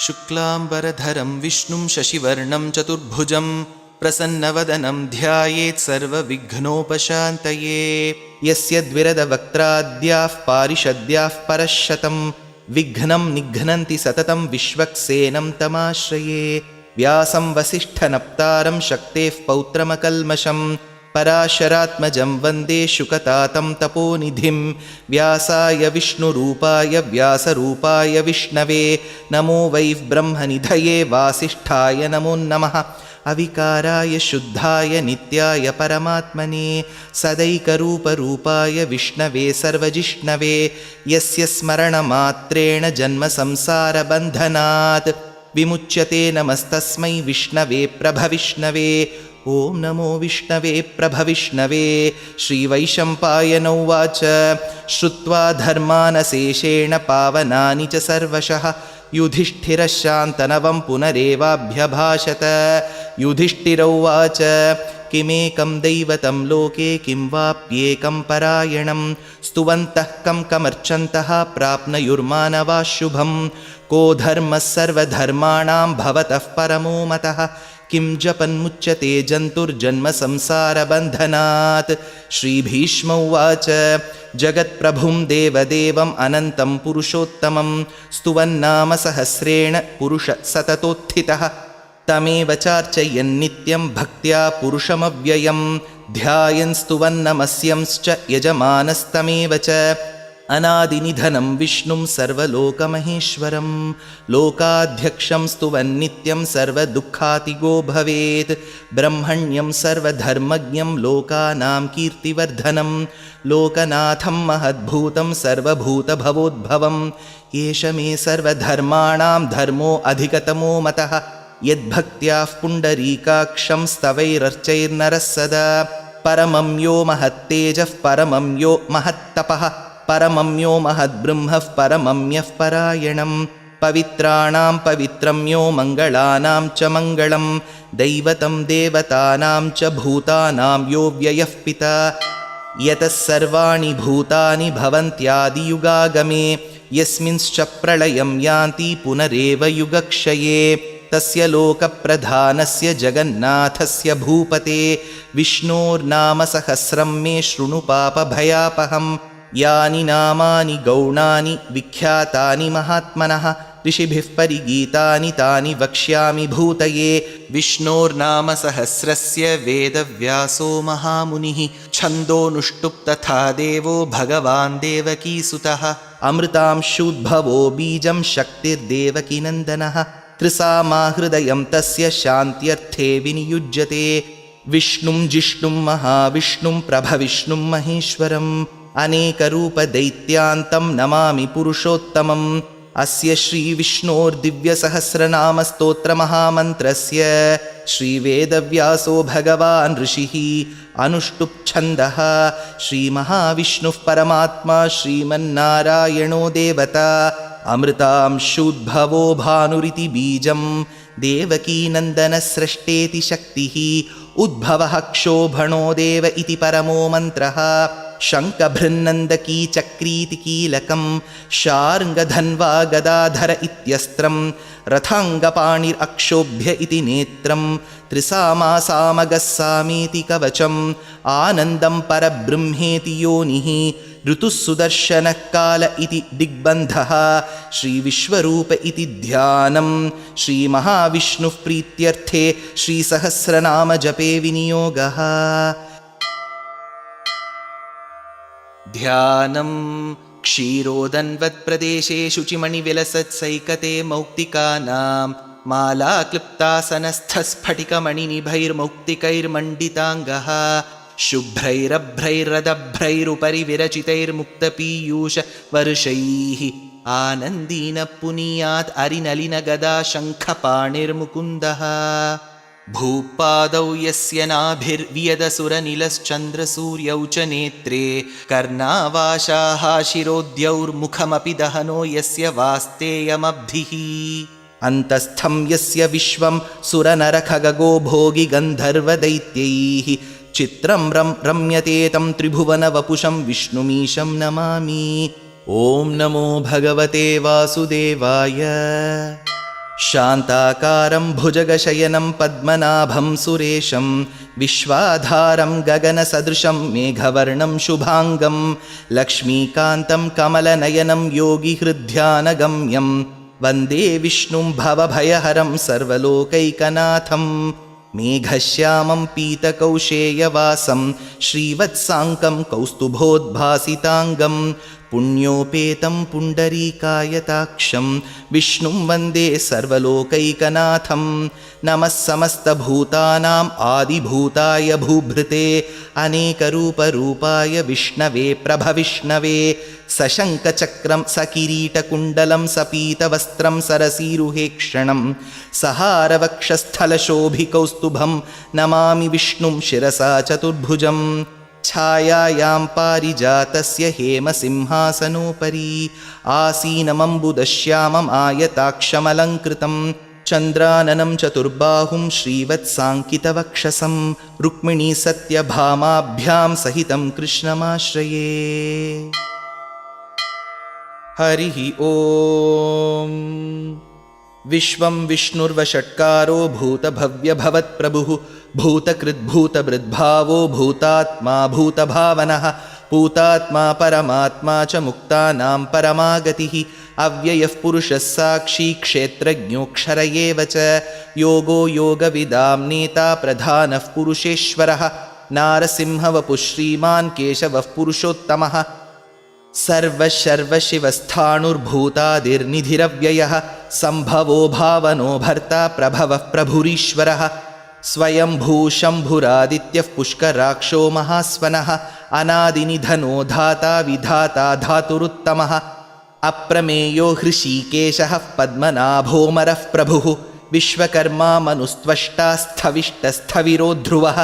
शुक्लाम्बरधरं विष्णुं शशिवर्णं चतुर्भुजं प्रसन्नवदनं ध्यायेत् सर्वविघ्नोपशान्तये। यस्य द्विरदवक्त्राद्याः पारिषद्याः परश्शतं विघ्नं निघ्नन्ति सततं विश्वक्सेनं तमाश्रये। व्यासं वसिष्ठनप्तारं शक्तेः पौत्रमकल्मषं पराशरात्मजं वन्दे शुकतातं तपोनिधिं। व्यासाय विष्णुरूपाय व्यासरूपाय विष्णवे नमो वै ब्रह्मनिधये वासिष्ठाय नमो नमः। अविकाराय शुद्धाय नित्याय परमात्मने सदैकरूपरूपाय विष्णवे सर्वजिष्णवे यस्य स्मरणमात्रेण जन्मसंसारबन्धनात् विमुच्यते। नमस्तस्मै विष्णवे प्रभविष्णवे। ॐ नमो विष्णवे प्रभविष्णवे। श्रीवैशम्पायन उवाच श्रुत्वा धर्मानशेषेण पावनानि च सर्वशः युधिष्ठिरः शान्तनवं पुनरेवाभ्यभाषत। युधिष्ठिर उवाच किमेकं दैवतं लोके किं वाप्येकं परायणं स्तुवन्तः कं कमर्चन्तः प्राप्नुयुर्मानवाः शुभं। को धर्मः सर्वधर्माणां भवतः परमो मतः किं जपन्मुच्यते जन्तुर्जन्मसंसारबन्धनात्। श्रीभीष्म उवाच जगत्प्रभुं देवदेवम् अनन्तं पुरुषोत्तमं स्तुवन्नाम सहस्रेण पुरुषः सततोत्थितः तमेव चार्चयन्नित्यं भक्त्या पुरुषमव्ययं ध्यायन् स्तुवन्नमस्यंश्च यजमानस्तमेव च। अनादिनिधनं विष्णुं सर्वलोकमहेश्वरं लोकाध्यक्षं स्तुवन्नित्यं सर्वदुःखातिगो भवेत्। ब्रह्मण्यं सर्वधर्मज्ञं लोकानां कीर्तिवर्धनं लोकनाथं महद्भूतं सर्वभूतभवोद्भवं। एष मे सर्वधर्माणां धर्मो अधिकतमो मतः यद्भक्त्याः पुण्डरीकाक्षं स्तवैरर्चैर्नरः सदा। परमं यो महत्तेजः परमं यो महत्तपः परमं यो महद्ब्रह्मः परमं यः परायणं। पवित्राणां पवित्रं यो मङ्गलानां च मङ्गलं दैवतं देवतानां च भूतानां यो व्ययः पिता। यतः सर्वाणि भूतानि भवन्त्यादियुगागमे यस्मिंश्च प्रलयं यान्ति पुनरेव युगक्षये। तस्य लोकप्रधानस्य जगन्नाथस्य भूपते विष्णोर्नाम सहस्रं मे शृणु पापभयापहम्। यानि नामानि गौणानि विख्यातानि महात्मनः ऋषिभिः परिगीतानि तानि वक्ष्यामि भूतये। विष्णोर्नाम सहस्रस्य वेदव्यासो महामुनिः छन्दोनुष्टुप् तथा देवो भगवान् देवकीसुतः। अमृतांशूद्भवो बीजं शक्तिर्देवकीनन्दनः त्रिसामाहृदयं तस्य शान्त्यर्थे विनियुज्यते। विष्णुं जिष्णुं महाविष्णुं प्रभविष्णुं महेश्वरम् अनेकरूपदैत्यान्तं नमामि पुरुषोत्तमम्। अस्य श्रीविष्णोर्दिव्यसहस्रनामस्तोत्रमहामन्त्रस्य श्रीवेदव्यासो भगवान् ऋषिः अनुष्टुप्छन्दः। श्रीमहाविष्णुः परमात्मा श्रीमन्नारायणो देवता अमृतांशूद्भवो भानुरिति बीजं देवकीनन्दनस्रष्टेति शक्तिः उद्भवः क्षोभणो देव इति परमो मन्त्रः। शङ्खभृन्नन्दकी चक्रीति कीलकं शार्ङ्गधन्वा गदाधर इत्यस्त्रं रथाङ्गपाणिरक्षोभ्य इति नेत्रं त्रिसामासामगः सामीति कवचम् आनन्दं परब्रह्मेति योनिः ऋतुः सुदर्शनः काल इति दिग्बन्धः। श्रीविश्वरूप इति ध्यानं श्रीमहाविष्णुः प्रीत्यर्थे श्रीसहस्रनामजपे विनियोगः। ध्यानं क्षीरोदन्वत्प्रदेशे शुचिमणिविलसत्सैकते मौक्तिकानां मालाक्लुप्तासनस्थस्फटिकमणिनिभैर्मौक्तिकैर्मण्डिताङ्गः शुभ्रैरभ्रैरदभ्रैरुपरि विरचितैर्मुक्तपीयूषवर्षैः आनन्दीनः पुनीयात् अरिनलिनगदा शङ्खपाणिर्मुकुन्दः। भूपादौ यस्य नाभिर्वियदसुरनिलश्चन्द्रसूर्यौ च नेत्रे कर्णावाशाः शिरोद्यौर्मुखमपि दहनो यस्य वास्तेयमब्धिः। अन्तस्थं यस्य विश्वं सुरनरखगो भोगि गन्धर्वदैत्यैः चित्रं रम्यते तं त्रिभुवनवपुषं विष्णुमीशं नमामि। ॐ नमो भगवते वासुदेवाय। शान्ताकारं भुजगशयनं पद्मनाभं सुरेशं विश्वाधारं गगनसदृशं मेघवर्णं शुभाङ्गं लक्ष्मीकान्तं कमलनयनं योगिहृद्ध्यानगम्यं वन्दे विष्णुं भवभयहरं सर्वलोकैकनाथं मेघश्यामं पीतकौशेयवासं श्रीवत्साङ्कं कौस्तुभोद्भासिताङ्गं पुण्योपेतं पुण्डरीकायताक्षं विष्णुं वन्दे सर्वलोकैकनाथं नमः समस्तभूतानाम् आदिभूताय भूभृते अनेकरूपरूपाय विष्णवे प्रभविष्णवे सशङ्खचक्रं सकिरीटकुण्डलं सपीतवस्त्रं सरसीरुहेक्षणं सहारवक्षस्थलशोभिकौस्तुभं नमामि विष्णुं शिरसा चतुर्भुजं छायायां पारिजातस्य हेमसिंहासनोपरि आसीनमम्बुदश्यामम् आयताक्षमलङ्कृतं चन्द्राननं चतुर्बाहुं श्रीवत्साङ्कितवक्षसं रुक्मिणीसत्यभामाभ्यां सहितं कृष्णमाश्रये। हरिः ॐ। विश्वं विष्णुर्वषट्कारो भूतभव्यभवत्प्रभुः भूतकृद्भूतभृद्भावो भूतात्मा भूतभावनः भूतात्मा परमात्मा च मुक्तानां परमागतिः अव्ययः पुरुषः साक्षी क्षेत्रज्ञोऽक्षर एव च योगो योगविदां नेता प्रधानः पुरुषेश्वरः नारसिंहवपुः श्रीमान् केशवः पुरुषोत्तमः सर्वशर्वशिवस्थाणुर्भूतादिर्निधिरव्ययः सम्भवो भावनो भर्ता प्रभवः प्रभुरीश्वरः स्वयंभू शम्भुरादित्यः पुष्कराक्षो महास्वनः अनादिनिधनो धाता विधाता धातुरुत्तमः अप्रमेयो हृषीकेशः पद्मनाभोमरः प्रभुः विश्वकर्मा मनुस्त्वष्टा स्थविष्टस्थविरो ध्रुवः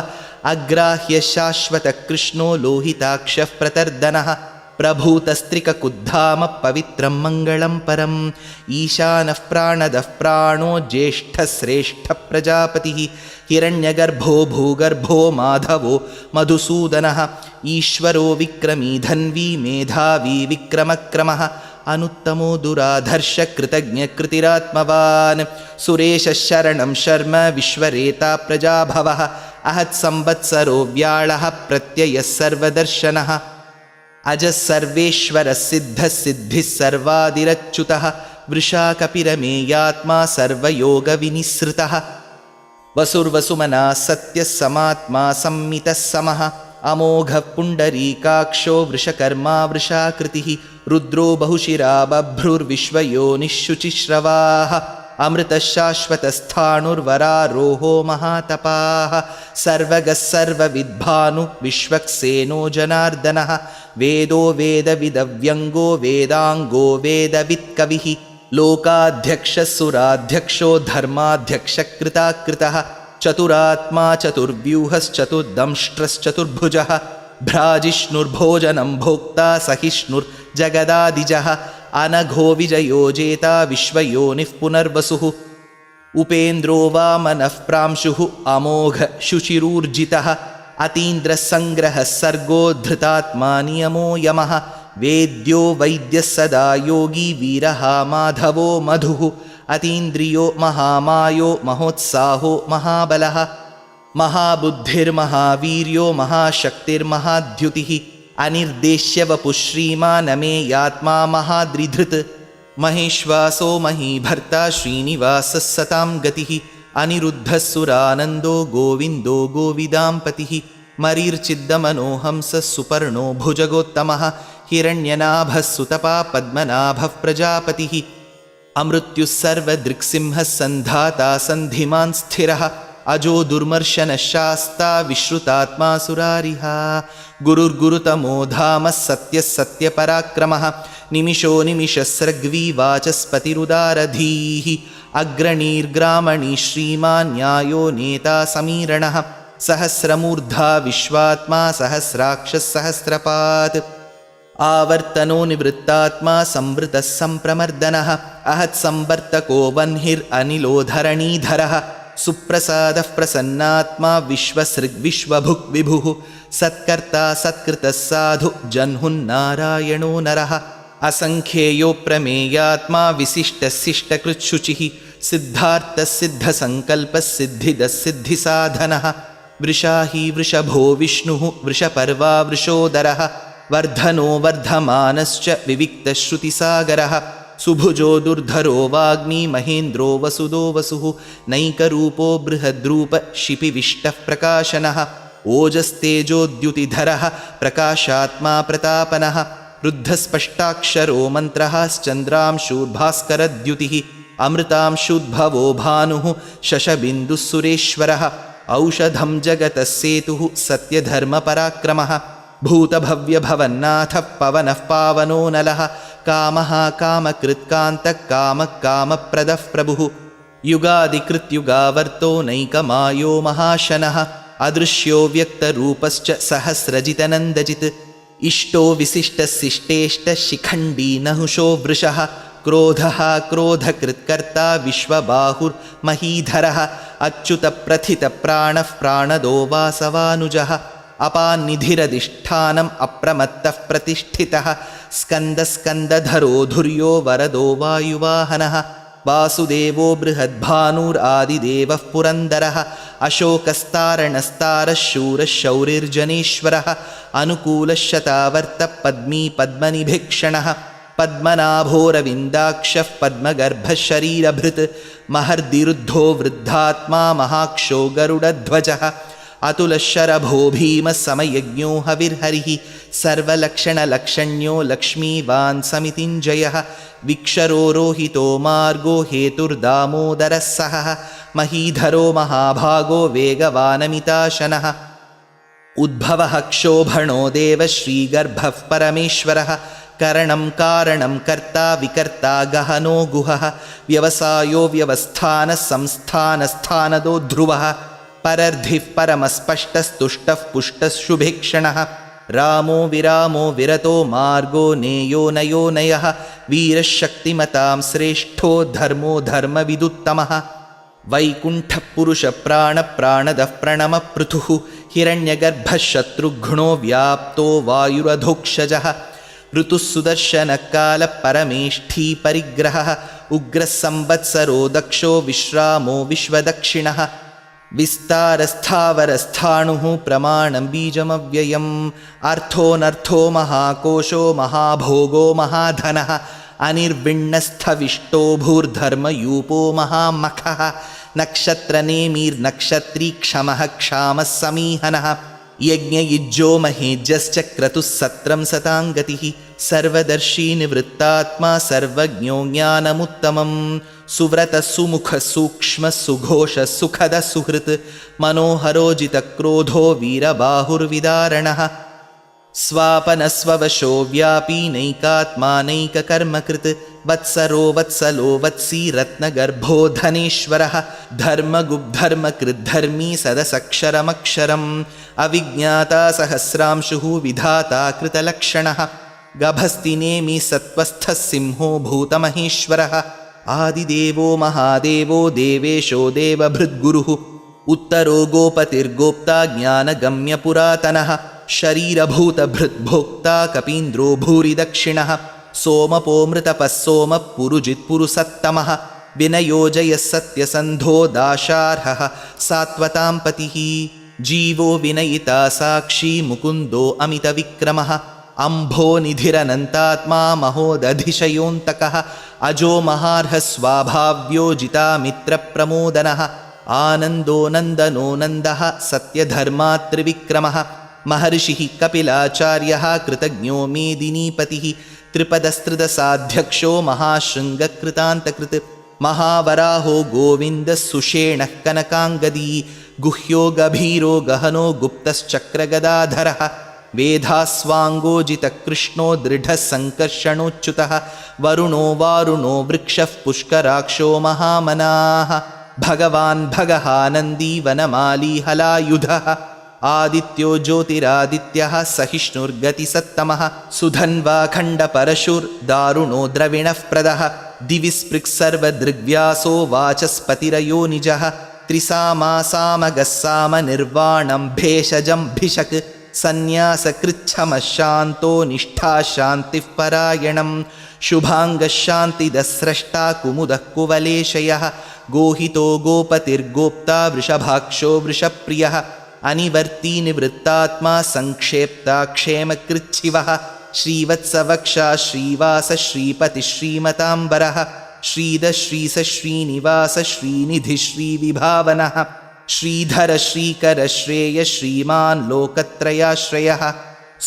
अग्राह्य शाश्वतकृष्णो लोहिताक्षः प्रतर्दनः प्रभूतस्त्रिककुद्धामः पवित्रं मङ्गलं परम् ईशानः प्राणदः प्राणो ज्येष्ठश्रेष्ठप्रजापतिः हिरण्यगर्भो भूगर्भो माधवो मधुसूदनः ईश्वरो विक्रमी धन्वी मेधावी विक्रमक्रमः अनुत्तमो दुराधर्षकृतज्ञकृतिरात्मवान् सुरेशः शरणं शर्म विश्वरेता प्रजाभवः अहत्संवत्सरो व्याळः प्रत्ययः सर्वदर्शनः अजः सर्वेश्वरः सिद्धः सिद्धिः सर्वादिरच्युतः वृषा कपिरमेयात्मा सर्वयोगविनिसृतः वसुर्वसुमना सत्यः समात्मा संमितः समः अमोघः पुण्डरीकाक्षो वृषकर्मा वृषाकृतिः रुद्रो बहुशिरा बभ्रुर्विश्वयोनिः शुचिश्रवाः अमृतः शाश्वतस्थाणुर्वरारोहो महातपाः सर्वगः सर्वविद्भानु विश्वक्सेनो जनार्दनः वेदो वेदविदव्यङ्गो वेदाङ्गो वेदवित्कविः लोकाध्यक्षः सुराध्यक्षो धर्माध्यक्षकृताकृतः चतुरात्मा चतुर्व्यूहश्चतुर्दंष्ट्रश्चतुर्भुजः भ्राजिष्णुर्भोजनं भोक्ता सहिष्णुर्जगदादिजः अनघो विजयो जेता विश्वयोनिः पुनर्वसुः उपेन्द्रो वामनः प्रांशुः अमोघ शुचिरूर्जितः अतीन्द्रसङ्ग्रहः सर्गो धृतात्मा नियमो यमः वेद्यो वैद्यः सदा योगी वीरः माधवो मधुः अतीन्द्रियो महामायो महोत्साहो महाबलः महाबुद्धिर्महावीर्यो महाशक्तिर्महाद्युतिः अनिर्देश्य वपुः श्रीमानमेयात्मा महाद्रिधृत् महेश्वासो महीभर्ता श्रीनिवासः सतां गतिः अनिरुद्धः सुरानन्दो गोविन्दो गोविदाम्पतिः मरीर्चिद्दमनोहंसः सुपर्णो भुजगोत्तमः हिरण्यनाभः सुतपा पद्मनाभः प्रजापतिः अमृत्युः सर्वदृक्सिंहः सन्धाता सन्धिमान् स्थिरः अजो दुर्मर्शनः शास्ता विश्रुतात्मा सुरारिः गुरुर्गुरुतमो धामः सत्यः सत्यपराक्रमः निमिषो निमिषस्रग्वी वाचस्पतिरुदारधीः अग्रणीर्ग्रामणी श्रीमान् न्यायो नेता समीरणः सहस्रमूर्धा विश्वात्मा सहस्राक्षः सहस्रपात् आवर्तनो निवृत्तात्मा संवृतः सम्प्रमर्दनः अहत्संवर्तको वह्निरनिलोधरणीधरः सुप्रसादः प्रसन्नात्मा विश्वसृग्विश्वभुक् विभुः सत्कर्ता सत्कृतः साधु जह्नुन्नारायणो नरः असङ्ख्येयो प्रमेयात्मा विशिष्टशिष्टकृच्छुचिः सिद्धार्थसिद्धसङ्कल्पसिद्धिदसिद्धिसाधनः वृषाही वृषभो विष्णुः वृषपर्वा वृषोदरः वर्धनो वर्धमानश्च विविक्तश्रुतिसागरः सुभुजो दुर्धरो वाग्मी महेन्द्रो वसुदो वसुः नैकरूपो बृहद्रूप शिपिविष्टः प्रकाशनः ओजस्तेजोद्युतिधरः प्रकाशात्मा प्रतापनः रुद्धस्पष्टाक्षरो मन्त्रः श्चन्द्रांशूर्भास्करद्युतिः अमृतांशुद्भवो भानुः शशबिन्दुः सुरेश्वरः औषधं जगतः सेतुः सत्यधर्मपराक्रमः भूतभव्यभवन्नाथः पवनः पावनो नलः कामः कामकृत्कान्तः कामः कामप्रदः प्रभुः युगादिकृत्युगावर्तो नैकमायो महाशनः अदृश्यो व्यक्तरूपश्च सहस्रजितनन्दजित् इष्टो विशिष्टशिष्टेष्टशिखण्डी नहुषो वृषः क्रोधः क्रोधकृत्कर्ता विश्वबाहुर्महीधरः अच्युतप्रथितप्राणः प्राणदो वासवानुजः अपान्निधिरधिष्ठानम् अप्रमत्तः प्रतिष्ठितः स्कन्दस्कन्दधरो धुर्यो वरदो वायुवाहनः वासुदेवो बृहद्भानुरादिदेवः पुरन्दरः अशोकस्तारणस्तारः शूरः शौरिर्जनेश्वरः अनुकूलः शतावर्तः पद्मी पद्मनिभीक्षणः पद्मनाभोरविन्दाक्षः पद्मगर्भः शरीरभृत् महर्दिरुद्धो वृद्धात्मा महाक्षो गरुडध्वजः अतुलशरभो भीमः समयज्ञो हविर्हरिः सर्वलक्षणलक्षण्यो लक्ष्मीवान् समितिञ्जयः विक्षरो रोहितो मार्गो हेतुर्दामोदरः सहः महीधरो महाभागो वेगवानमिताशनः उद्भवः क्षोभणो देव श्रीगर्भः परमेश्वरः करणं कारणं कर्ता विकर्ता गहनो गुहः व्यवसायो व्यवस्थानः संस्थानस्थानदो ध्रुवः परर्धिः परमस्पष्टस्तुष्टः पुष्टः शुभेक्षणः रामो विरामो विरतो मार्गो नेयो नयो नयः वीरशक्तिमतां श्रेष्ठो धर्मो धर्मविदुत्तमः वैकुण्ठः पुरुषप्राणप्राणदः प्रणमपृथुः हिरण्यगर्भः शत्रुघ्नो व्याप्तो वायुरधोक्षजः ऋतुः सुदर्शनकालः परमेष्ठी परिग्रहः उग्रः संवत्सरो दक्षो विश्रामो विश्वदक्षिणः विस्तारस्थावरस्थाणुः प्रमाणं बीजमव्ययम् अर्थोऽनर्थो महाकोशो महाभोगो महाधनः अनिर्विण्णस्थविष्टो भूर्धर्मयूपो महामखः नक्षत्रनेमिर्नक्षत्री क्षमः क्षामः समीहनः यज्ञयुज्यो महेज्यश्च क्रतुः सत्रं सताङ्गतिः सर्वदर्शी निवृत्तात्मा सर्वज्ञो ज्ञानमुत्तमं सुव्रतः सुमुखः सूक्ष्मः सुघोषः सुखदः सुहृत् मनोहरोजितक्रोधो वीरबाहुर्विदारणः स्वापनस्ववशो व्यापी नैकात्मा नैककर्मकृत् वत्सरो वत्सलो वत्सी रत्नगर्भो धनेश्वरः धर्मगुब्धर्मकृद्धर्मी सदसक्षरमक्षरम् अविज्ञाता सहस्रांशुः विधाता कृतलक्षणः गभस्तिनेमि सत्त्वस्थः सिंहो भूतमहेश्वरः आदिदेवो महादेवो देवेशो देवभृद्गुरुः उत्तरो गोपतिर्गोप्ता ज्ञानगम्यपुरातनः शरीरभूतभृद्भोक्ता कपीन्द्रो भूरि दक्षिणः सोमपोमृतपः सोमः पुरुजित्पुरुसत्तमः विनयोजयः सत्यसन्धो दाशार्हः सात्वतां पतिः जीवो विनयिता साक्षी मुकुन्दो अमितविक्रमः अम्भो निधिरनन्तात्मा महोदधिशयोऽन्तकः अजो महार्हः स्वाभाव्यो जितामित्रप्रमोदनः आनन्दो नन्दनो नन्दः सत्यधर्मात्रिविक्रमः महर्षिः कपिलाचार्यः कृतज्ञो मेदिनीपतिः त्रिपदस्त्रिदशाध्यक्षो महाशृङ्गकृतान्तकृत् महावराहो गोविन्दः सुषेणः कनकाङ्गदी गुह्यो गभीरो गहनो गुप्तश्चक्रगदाधरः वेधास्वाङ्गोजितकृष्णो दृढः सङ्कर्षणोच्युतः वरुणो वारुणो वृक्षः पुष्कराक्षो महामनाः भगवान् भगहानन्दी वनमाली हलायुधः आदित्यो ज्योतिरादित्यः सहिष्णुर्गतिसत्तमः सुधन्वाखण्डपरशुर्दारुणो द्रविणः प्रदः दिवि स्पृक्सर्वदृग्व्यासो वाचस्पतिरयो निजः त्रिसामासामगः सामनिर्वाणं भेषजं भिषक् सन्न्यासकृच्छमः शान्तो निष्ठा शान्तिः परायणं शुभाङ्गशान्तिदस्रष्टा कुमुदः कुवलेशयः गोहितो गोपतिर्गोप्ता वृषभाक्षो वृषप्रियः अनिवर्ती निवृत्तात्मा संक्षेप्ता क्षेमकृच्छिवः श्रीवत्सवक्षा श्रीवास श्रीपति श्रीमताम्बरः श्रीद श्रीस श्रीनिवास श्रीनिधि श्रीविभावनः श्रीधर श्रीकर श्रेय श्रीमान् लोकत्रयाश्रयः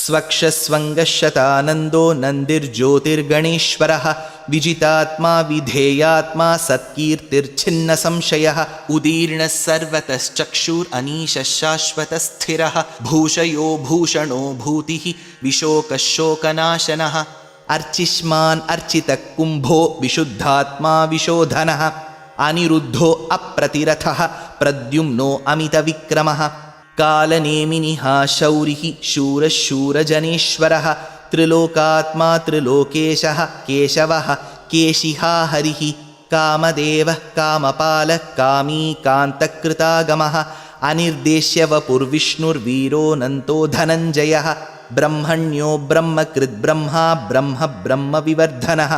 स्वक्षस्वङ्गशतानन्दो नन्दिर्ज्योतिर्गणेश्वरः विजितात्मा विधेयात्मा सत्कीर्तिर्छिन्नसंशयः उदीर्णः सर्वतश्चक्षुरनीशः शाश्वतस्थिरः भूषयो भूषणो भूतिः विशोकः शोकनाशनः अर्चिष्मान् अर्चितः कुम्भो विशुद्धात्मा विशोधनः अनिरुद्धो अप्रतिरथः प्रद्युम्नो अमितविक्रमः कालनेमिनिः शौरिः शूरः शूरजनेश्वरः त्रिलोकात्मा त्रिलोकेशः केशवः केशिहा हरिः कामदेवः कामपालः कामी कान्तकृतागमः अनिर्देश्य वपुर्विष्णुर्वीरोऽनन्तो धनञ्जयः ब्रह्मण्यो ब्रह्मकृद्ब्रह्मा ब्रह्म ब्रह्मविवर्धनः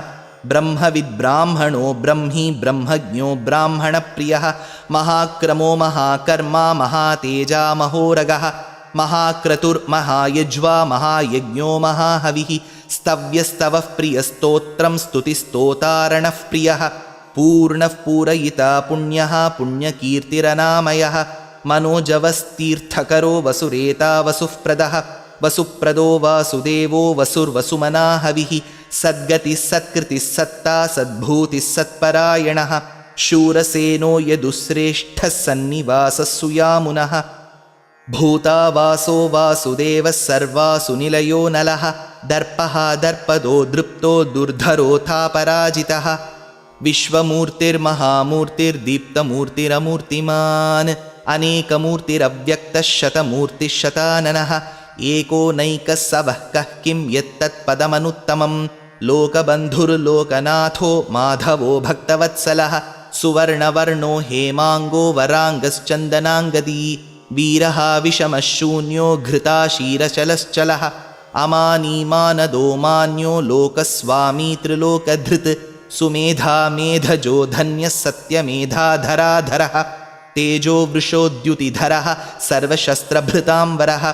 ब्रह्मविद्ब्राह्मणो ब्रह्मी ब्रह्मज्ञो ब्राह्मणप्रियः महाक्रमो महाकर्मा महातेजा महोरगः महाक्रतुर्महायज्वा महायज्ञो महाहविः स्तव्यस्तवः प्रियस्तोत्रं स्तुतिस्तोतारणः प्रियः पूर्णः पूरयिता पुण्यः पुण्यकीर्तिरनामयः मनोजवस्तीर्थकरो वसुरेता वसुःप्रदः वसुप्रदो वासुदेवो वसुर्वसुमनाहविः सद्गतिः सत्कृतिः सत्ता सद्भूतिः सत्परायणः शूरसेनो यदुश्रेष्ठः सन्निवासः सुयामुनः भूतावासो वासुदेवः सर्वासु निलयो नलः दर्पः दर्पदो दृप्तो दुर्धरोऽथापराजितः विश्वमूर्तिर्महामूर्तिर्दीप्तमूर्तिरमूर्तिमान् अनेकमूर्तिरव्यक्तः शतमूर्तिः शताननः एको नैकः सवः कः किं यत्तत्पदमनुत्तमं लोकबन्धुर्लोकनाथो माधवो भक्तवत्सलः सुवर्णवर्णो हेमाङ्गो वराङ्गश्चन्दनाङ्गदी वीरः विषमः शून्यो घृताशीरचलश्चलः अमानीमानदो मान्यो लोकस्वामी त्रिलोकधृत् सुमेधा मेधजो धन्यः सत्यमेधाधराधरः तेजो वृषोद्युतिधरः सर्वशस्त्रभृताम्बरः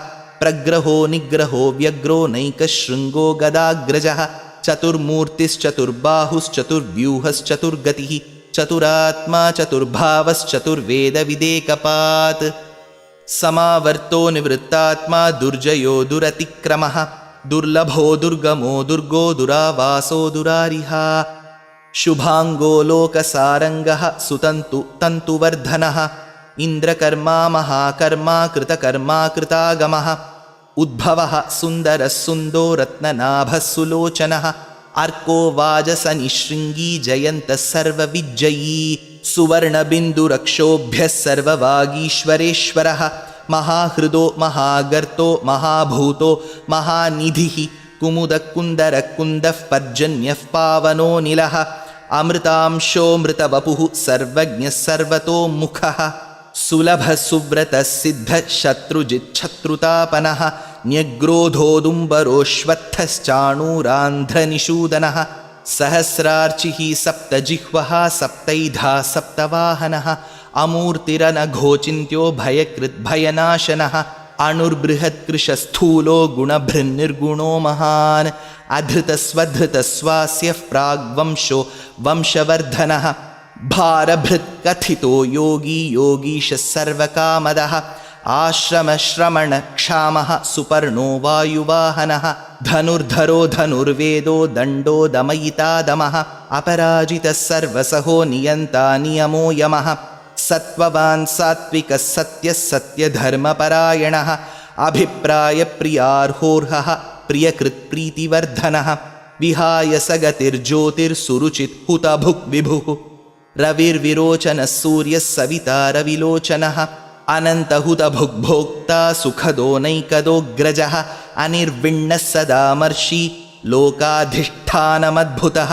प्रग्रहो निग्रहो व्यग्रो नैकशृङ्गो गदाग्रजः चतुर्मूर्तिश्चतुर्बाहुश्चतुर्व्यूहश्चतुर्गतिः चतुरात्मा चतुर्भावश्चतुर्वेदविदेकपात् समावर्तो निवृत्तात्मा दुर्जयो दुरतिक्रमः दुर्लभो दुर्गमो दुर्गो दुरावासो दुरारिहा शुभाङ्गो लोकसारङ्गः सुतन्तु तन्तुवर्धनः इन्द्रकर्मा महाकर्मा कृतकर्मा कृतागमः उद्भवः सुन्दरः सुन्दो रत्ननाभः सुलोचनः अर्को वाजसनिशृङ्गी जयन्तः सर्वविज्जयी सुवर्णबिन्दुरक्षोभ्यः सर्ववागीश्वरेश्वरः महाहृदो महागर्तो महाभूतो महानिधिः कुमुदकुन्दरकुन्दः पर्जन्यः पावनो निलः अमृतांशोऽमृतवपुः सर्वज्ञः सर्वतोमुखः सुलभः सुव्रतः सिद्धः शत्रुजिच्छत्रुतापनः न्यग्रोधोदुम्बरोऽश्वत्थश्चाणूरान्ध्रनिषूदनः सहस्रार्चिः सप्तजिह्वः सप्तैधा सप्तवाहनः अमूर्तिरनघोचिन्त्यो भयकृद्भयनाशनः अणुर्बृहत्कृशस्थूलो गुणभृन्निर्गुणो महान् अधृतस्वधृतस्वास्यः प्राग्वंशो वंशवर्धनः भारभृत्कथितो योगी योगीशः सर्वकामदः आश्रमश्रमणक्षामः सुपर्णो वायुवाहनः धनुर्धरो धनुर्वेदो दण्डो दमयितादमः अपराजितः सर्वसहो नियन्ता नियमो यमः सत्त्ववान् सात्विकः सत्यः सत्यधर्मपरायणः अभिप्रायप्रियार्होर्हः प्रियकृत्प्रीतिवर्धनः विहाय सगतिर्ज्योतिर्सुरुचित् हुतभुक् विभुः रविर्विरोचनः सूर्यः सविता रविलोचनः अनन्तहुतभुग्भोक्ता सुखदो नैकदोऽग्रजः अनिर्विण्णः सदामर्षि लोकाधिष्ठानमद्भुतः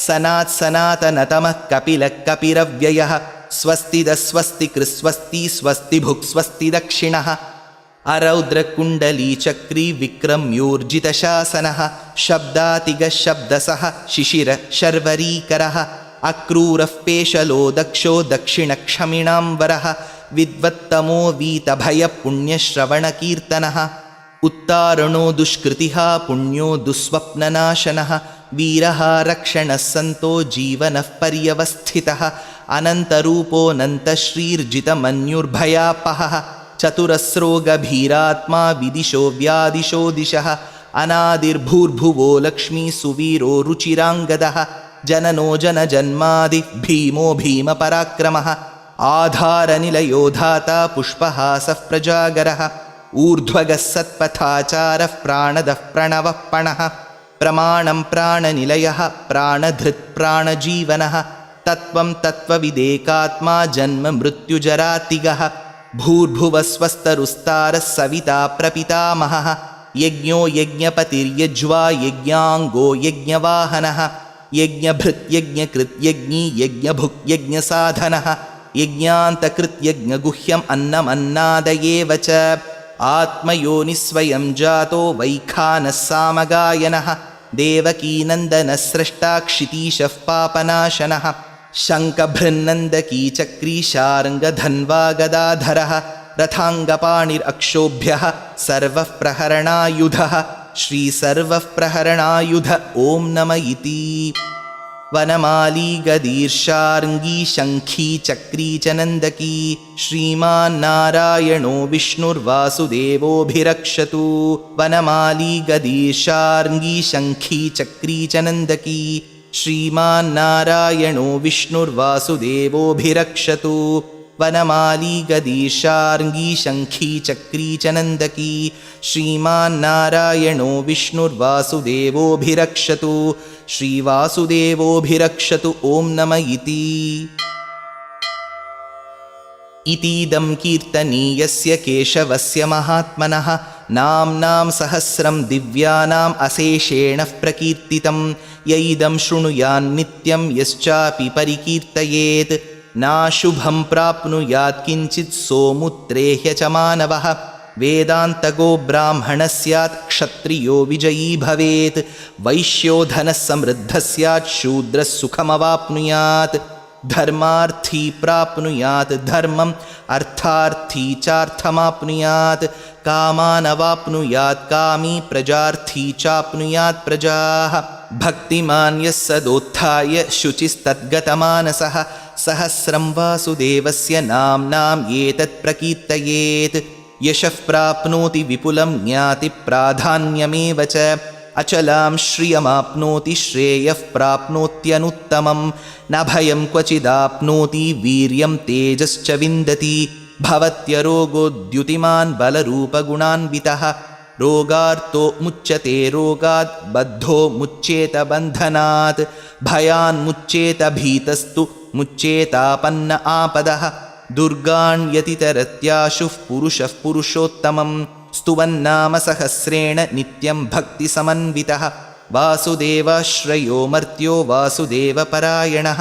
सनात्सनातनतमः कपिलः कपिरव्ययः स्वस्तिदस्वस्तिकृस्वस्ति स्वस्तिभुक् स्वस्ति दक्षिणः अरौद्रकुण्डलीचक्री विक्रम्योर्जितशासनः शब्दातिगः शब्दसः शिशिर शर्वरीकरः अक्रूरः पेशलो दक्षो दक्षिणक्षमिणाम्बरः विद्वत्तमो वीतभयपुण्यश्रवणकीर्तनः उत्तारणो दुष्कृतिः पुण्यो दुःस्वप्ननाशनः वीरः रक्षणः सन्तो जीवनः पर्यवस्थितः अनन्तरूपोऽनन्तश्रीर्जितमन्युर्भयापहः चतुरस्रो गभीरात्मा विदिशो व्यादिशो दिशः अनादिर्भूर्भुवो लक्ष्मी सुवीरो रुचिराङ्गदः जननो जनजन्मादि भीमो भीमपराक्रमः आधारनिलयो धाता पुष्पहासः प्रजागरः ऊर्ध्वगः सत्पथाचारः प्राणदः प्रणवः पणः प्रमाणं प्राणनिलयः प्राणधृत् प्राणजीवनः तत्त्वं तत्त्वविदेकात्मा जन्म मृत्युजरातिगः भूर्भुवस्वस्तरुस्तारः सविता प्रपितामहः यज्ञो यज्ञपतिर्यज्वा यज्ञाङ्गो यज्ञवाहनः यज्ञभृत् यज्ञकृत् यज्ञी यज्ञभुक् यज्ञसाधनः यज्ञान्तकृत् यज्ञगुह्यम् अन्नमन्नादयेव च आत्मयोनिस्वयं जातो वैखानः सामगायनः देवकीनन्दनः स्रष्टा क्षितीशः पापनाशनः शङ्खभृन्नन्दकी चक्री शार्ङ्गधन्वा गदाधरः रथाङ्गपाणिरक्षोभ्यः सर्वः प्रहरणायुधः श्रीसर्वः प्रहरणायुध ॐ नम इति वनमाली गदीर्षार्ङ्गी शङ्खी चक्री च नन्दकी श्रीमान्नारायणो विष्णुर्वासुदेवोऽभिरक्षतु वनमाली गदीर्षार्ङ्गी शङ्खी चक्री च नन्दकी श्रीमान्नारायणो विष्णुर्वासुदेवोऽभिरक्षतु वनमाली गदीर्षार्ङ्गी शङ्खी चक्री च नन्दकी श्रीमान्नारायणो विष्णुर्वासुदेवोऽभिरक्षतु श्रीवासुदेवोऽभिरक्षतु ॐ नम इतीदं कीर्तनीयस्य केशवस्य महात्मनः नाम्नां सहस्रं दिव्यानाम् अशेषेण प्रकीर्तितं य इदं शृणुयान्नित्यं यश्चापि परिकीर्तयेत् नाशुभं प्राप्नुयात् किञ्चित् सोमुत्रेह्य च मानवः वेदान्तगो ब्राह्मणः स्यात् क्षत्रियो विजयी भवेत् वैश्यो धनः समृद्धः स्यात् शूद्रः सुखमवाप्नुयात् धर्मार्थी प्राप्नुयात् धर्मम् अर्थार्थी चार्थमाप्नुयात् कामानवाप्नुयात् कामी प्रजार्थी चाप्नुयात् प्रजाः भक्तिमान् यः सदोत्थाय शुचिस्तद्गतमानसः सहस्रं वासुदेवस्य नाम्नाम् एतत् प्रकीर्तयेत् यशः प्राप्नोति विपुलं ज्ञाति प्राधान्यमेव च अचलां श्रियमाप्नोति श्रेयः प्राप्नोत्यनुत्तमं न भयं क्वचिदाप्नोति वीर्यं तेजश्च विन्दति भवत्यरोगोद्युतिमान् बलरूपगुणान्वितः रोगार्तो मुच्यते रोगात् बद्धो मुच्येत बन्धनात् भयान्मुच्येत भीतस्तु मुच्येतापन्न आपदः दुर्गाण्यतितरत्याशुः पुरुषः पुरुषोत्तमं स्तुवन्नाम सहस्रेण नित्यं भक्तिसमन्वितः वासुदेवाश्रयो मर्त्यो वासुदेवपरायणः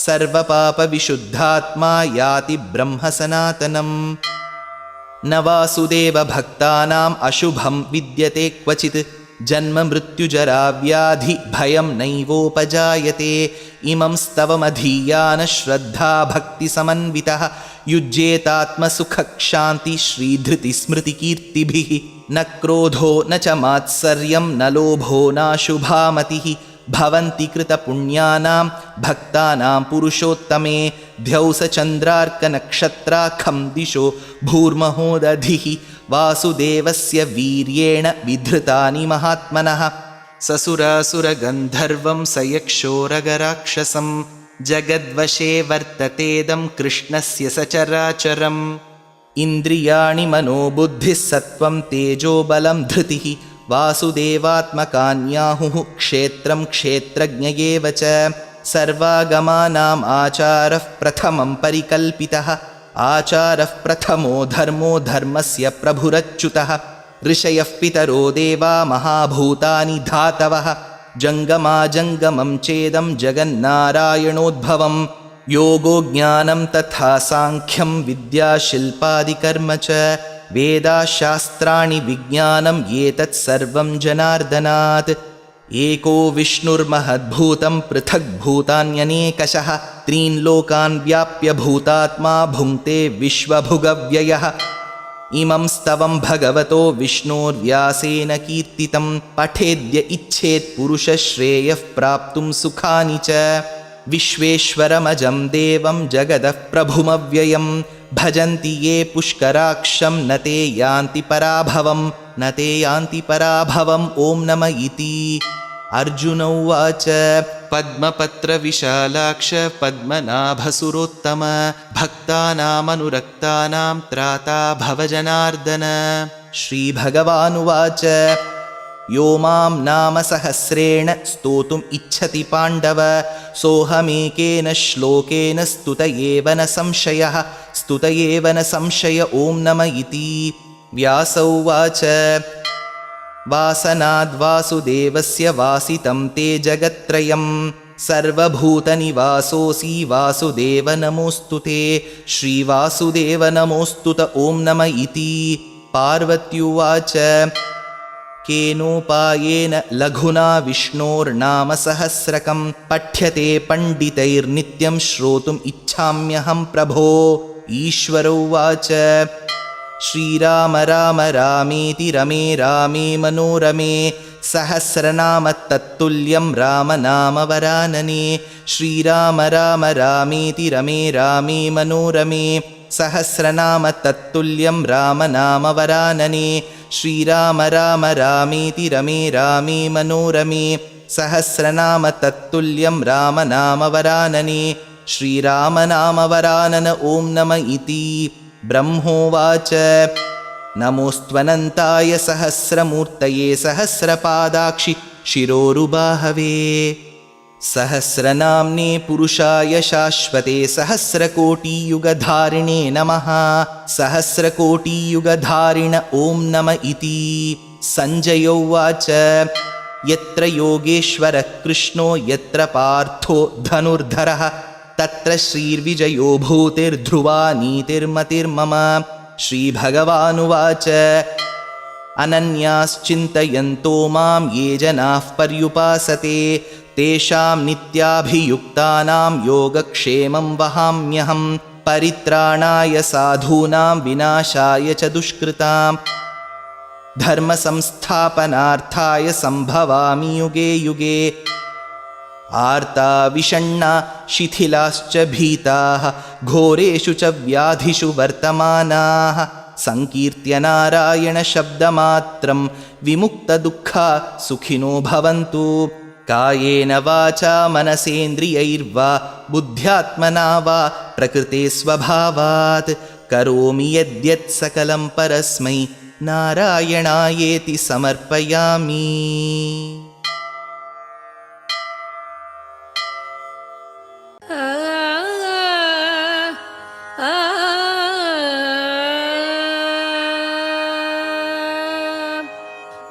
सर्वपापविशुद्धात्मा याति ब्रह्मसनातनम् न वासुदेवभक्तानाम् अशुभं विद्यते क्वचित् जन्म मृत्युजरा व्याधि भयं नैवोपजायते इमं स्तवमधीयान श्रद्धा भक्तिसमन्वितः युज्येतात्मसुखक्षान्ति श्रीधृतिस्मृतिकीर्तिभिः न क्रोधो न च मात्सर्यं न लोभो नाशुभामतिः भवन्ति कृतपुण्यानां भक्तानां पुरुषोत्तमे द्यौसचन्द्रार्कनक्षत्राखं दिशो भूर्महोदधिः वासुदेवस्य वीर्येण विधृतानि महात्मनः ससुरासुरगन्धर्वं सयक्षोरगराक्षसं जगद्वशे वर्ततेदं कृष्णस्य सचराचरम् इन्द्रियाणि मनोबुद्धिः सत्त्वं तेजोबलं धृतिः वासुदेवात्मकान्याहुः क्षेत्रं क्षेत्रज्ञ एव च सर्वागमानाम् आचारः प्रथमं परिकल्पितः आचारः प्रथमो धर्मो धर्मस्य प्रभुरच्युतः ऋषयः पितरो देवा महाभूतानि धातवः जङ्गमाजङ्गमं चेदं जगन्नारायणोद्भवं योगो ज्ञानं तथा साङ्ख्यं विद्याशिल्पादिकर्म च वेदाशास्त्राणि विज्ञानम् एतत् सर्वं जनार्दनात्। एको विष्णुर्महद्भूतं पृथग्भूतान्यनेकशः त्रीन् लोकान् व्याप्य भूतात्मा भुङ्क्ते विश्वभुगव्ययः। इमं स्तवं भगवतो विष्णोर्व्यासेन कीर्तितं पठेद्य इच्छेत् पुरुषश्रेयः प्राप्तुं सुखानि च। विश्वेश्वरमजं देवं जगदः प्रभुमव्ययं भजन्ति ये पुष्कराक्षं न ते यान्ति पराभवम् ॐ नम इति। अर्जुन उवाच पद्मपत्रविशालाक्ष पद्मनाभसुरोत्तम भक्तानामनुरक्तानां त्राता भवजनार्दन। श्रीभगवानुवाच यो मां नाम सहस्रेण स्तोतुम् इच्छति पाण्डव सोऽहमेकेन श्लोकेन स्तुत एव न संशय ॐ नम इति। व्यास उवाच वासनाद्वासुदेवस्य वासितं ते जगत्त्रयं सर्वभूतनिवासोऽसि वासुदेव नमोऽस्तु ते। श्रीवासुदेव नमोऽस्तु त ॐ नम इति। पार्वत्युवाच केनोपायेन लघुना विष्णोर्नाम सहस्रकं पठ्यते पण्डितैर्नित्यं श्रोतुम् इच्छाम्यहं प्रभो। ईश्वर उवाच श्रीराम राम रामेति रमे रामे मनोरमे सहस्रनाम तत्तुल्यं राम नाम वरानने। श्रीराम राम रामेति रमे रामे मनोरमे सहस्रनाम तत्तुल्यं राम नाम वरानने। श्रीराम राम रामेति रमे रामे मनोरमे सहस्रनाम तत्तुल्यं राम नाम वरानने। श्रीराम नाम वरानन ॐ नम इति। ब्रह्मोवाच नमोऽस्त्वनन्ताय सहस्रमूर्तये सहस्रपादाक्षि शिरोरुबाहवे सहस्रनाम्ने पुरुषाय शाश्वते सहस्रकोटियुगधारिणे नमः। सहस्रकोटियुगधारिण ॐ नम इति। सञ्जय उवाच यत्र योगेश्वरः कृष्णो यत्र पार्थो धनुर्धरः तत्र श्रीर्विजयो भूतिर्ध्रुवा नीतिर्मतिर्मम। श्रीभगवानुवाच अनन्याश्चिन्तयन्तो मां ये जनाः पर्युपासते तेषां नित्याभियुक्तानां योगक्षेमं वहाम्यहं परित्राणाय साधूनां विनाशाय च दुष्कृतां धर्मसंस्थापनार्थाय सम्भवामि युगे युगे। आर्ता विषण्णा शिथिलाश्च भीताः घोरेषु च व्याधिषु वर्तमानाः संकीर्त्य नारायणशब्दमात्रं विमुक्तदुःखा सुखिनो भवन्तु। कायेन वाचा मनसेन्द्रियैर्वा बुद्ध्यात्मना वा प्रकृते स्वभावात् करोमि यद्यत् सकलं परस्मै नारायणायेति समर्पयामि।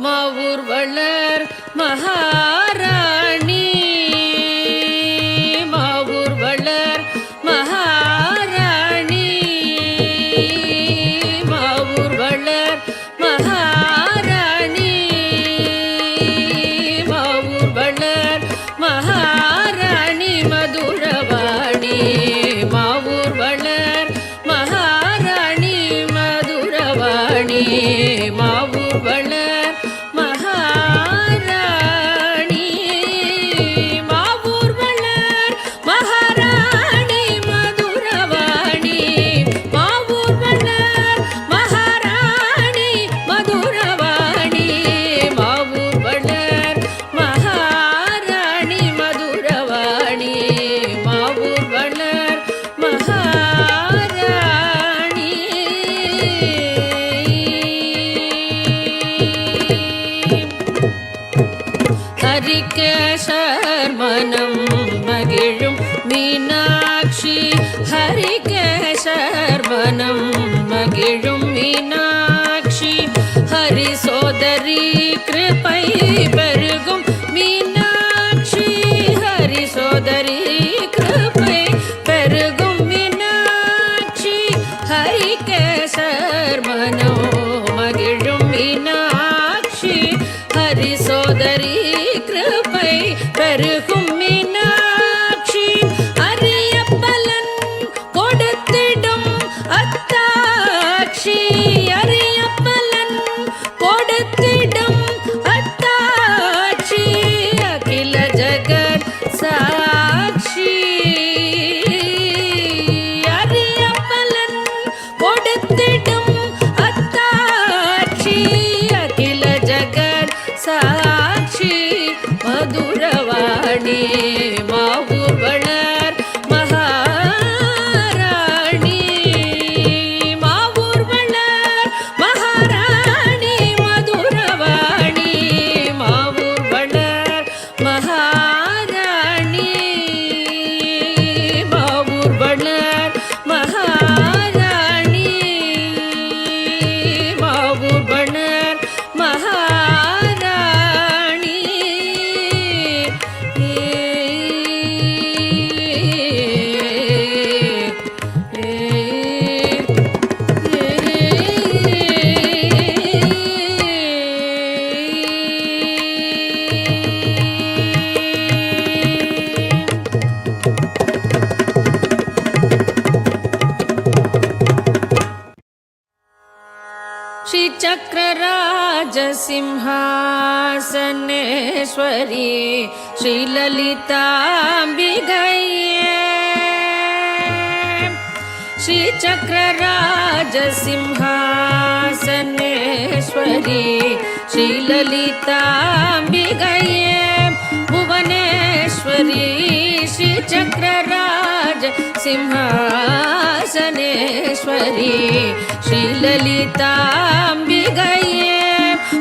மாவூர்வளர் மகாராணி மாவூர்வளர் மகாராணி மாவூர்வளர் மகாராணி மாவூர்வளர் மகாராணி மதுரவாணி மாவூர்வளர் மகாராணி மதுரவாணி மாவூர்வளர் ஹரிகேசர்மனம் மகிழும் மீனாட்சி ஹரிகேசர்மனம் மகிழும் மீனாட்சி ஹரி சோதரி கிருபை பெருகும் மீனாட்சி ஹரி சோதரி கிருபை பெருகும் மீனாட்சி ஹரிகேசர்மனம் மீனாட்சி அரியப்பலன் கொடுத்திடும் அத்தாட்சி அகில ஜகத் சாட்சி அரியப்பலன் கொடுத்திடும் அத்தாட்சி அகில ஜகத் சாட்சி மதுரவாணி மாவூர் வளர் மகாராணி மாவூர் வளர் மகாராணி மதுரவாணி மாவூர் வளர் மகாராணி மாவூர் வளர் மகாராணி மாவூர் வளர் மகாராணி श्रीचक्रराजसिंहासनेश्वरी श्रीललिताम्बिकये श्रीचक्रराजसिंहासनेश्वरी श्रीललिताम्बिकये भुवनेश्वरी श्रीचक्रराजसिंहासनेश्वरी श्रीललिताम्बिकये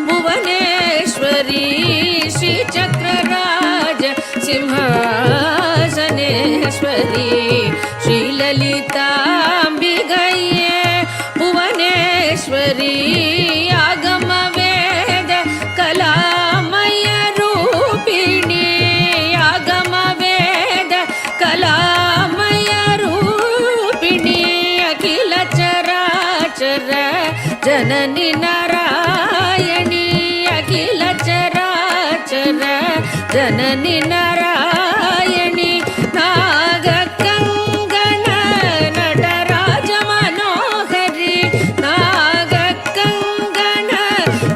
भुवनेश्वरी श्रीचक्रराजसिंहासनेश्वरी श्रीललिताम्बिकये भुवनेश्वरी आगमवेद कलामय रूपिणी आगमवेद कलामय रूपिणी अखिल चराचर जननी नारायणी अखिल चराचर जननी नारायणी नागकङ्गण नटराज मनोहरी नागकङ्गण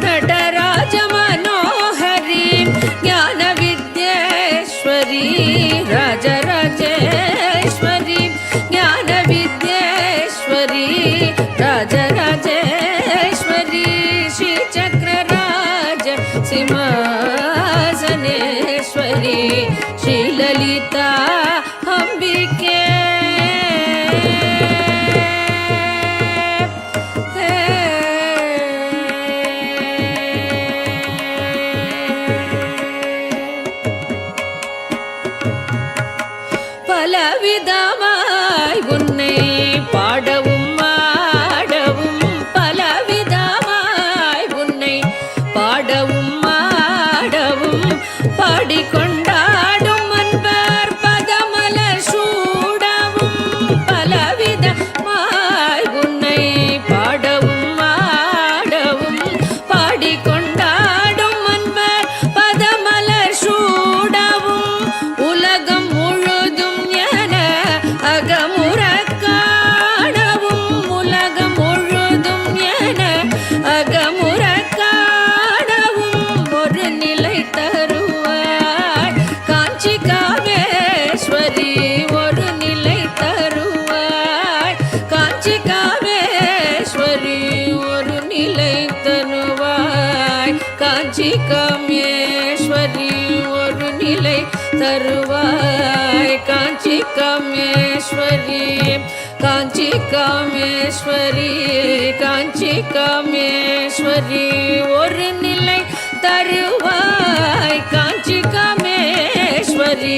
नटराज मनोहरी ज्ञानविद्येश्वरी राजराजेश्वरी ज्ञानविद्येश्वरी राजराजेश्वरी श्रीचक्रराज सिंहासनेश्वरी श्रीललिता अम्बिके பலவிதமாய் உன்னை பாடவும் ஆடவும் பலவிதமாய் உன்னை பாடவும் ஆடவும் பாடிக்கொண்டாடும் அன்பர் பதமலர் சூடவும் பலவிதமாய் உன்னை பாடவும் ஆடவும் பாடிக்கொண்டாடும் அன்பர் பதமலர் சூடவும் உலகம் முழுதும் என அகமுற காணவும் உலகம் முழுதும் என அகமுற காணவும் ஒரு நிலை தருவாய் காஞ்சி காமேஸ்வரி ஒரு நிலை தருவாய் காஞ்சி காமேஸ்வரி ஒரு நிலை தருவாய் காஞ்சி காமேஸ்வரி ஒரு நிலை தருவாய் காஞ்சி காமேஸ்வரி காஞ்சி காமேஸ்வரி காஞ்சி காமேஸ்வரி ஒரு நிலை தருவாய் காஞ்சி காமேஸ்வரி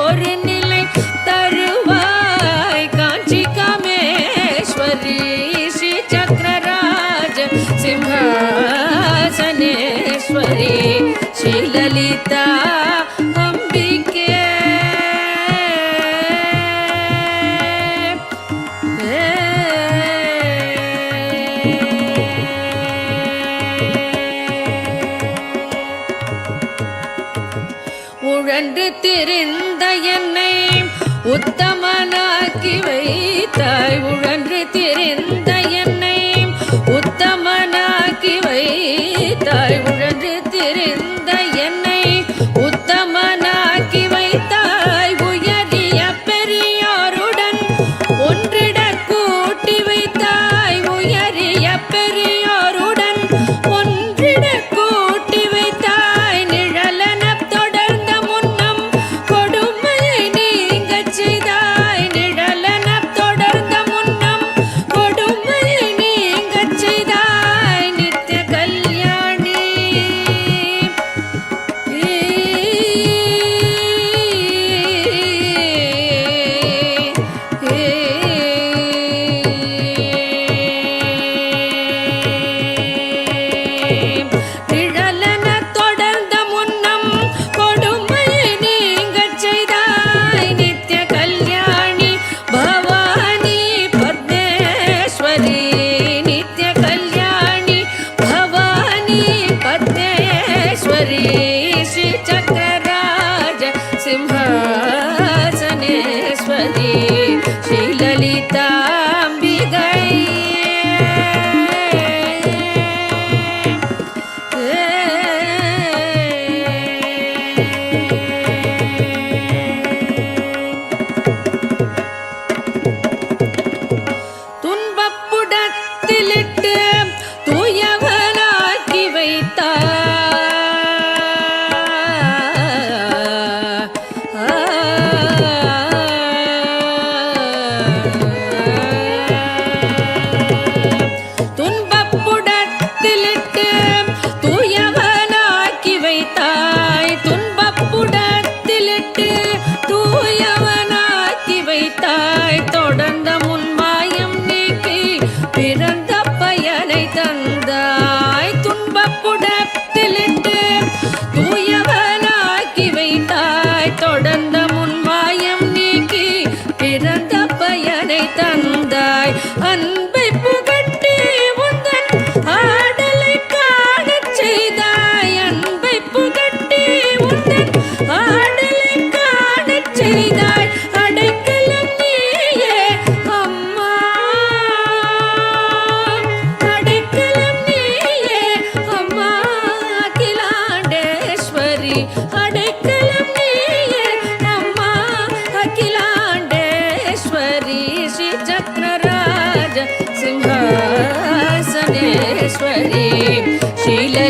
ஒரு நிலை தருவாய் காஞ்சி காமேஸ்வரி ஸ்ரீ சக்கரராஜ சிம்ஹாசனேஸ்வரி ஸ்ரீ லலிதா அம்பிகே உழன்று திரிந்த என்னை உத்தமனாக்கி வைத்தாய் உழன்று திரிந்த என்னை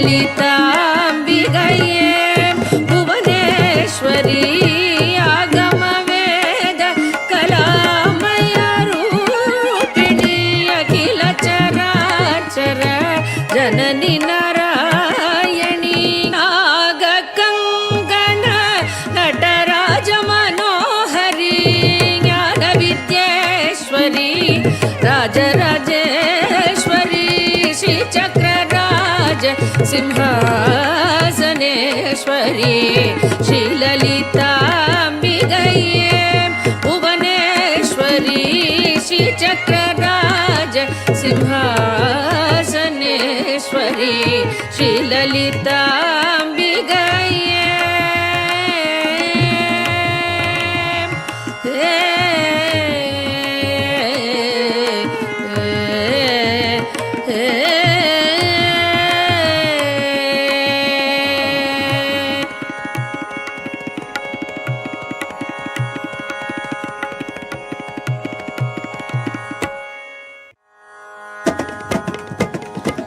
ಶ್ರೀಲಲಿತಾಂಬಿಗಯೇ ಭುವನೇಶ್ವರಿ ಆಗಮವೇದ ಕಲಾಮಯ ರೂಪಿಣಿ ಅಖಿಲ ಚರಾಚರ ಜನನಿ ನಾರಾಯಣಿ ನಾಗ ಕಂಗನ ನಟರಾಜ ಮನೋಹರಿ ಜ್ಞಾನ ವಿದ್ಯೇಶ್ವರಿ ರಾಜರಾಜೇಶ್ವರಿ ಶ್ರೀಚಕ್ರರಾಜ ಸಿಂಹಾಸನೇಶ್ವರಿ ಶ್ರೀಲಲಿತಾಂಬಿಗಯೇ ಭುವನೇಶ್ವರಿ ಶ್ರೀಚಕ್ರರಾಜ ಸಿಂಹಾಸನೇಶ್ವರಿ ಶ್ರೀಲಲಿತಾಂಬಿಗಯೇ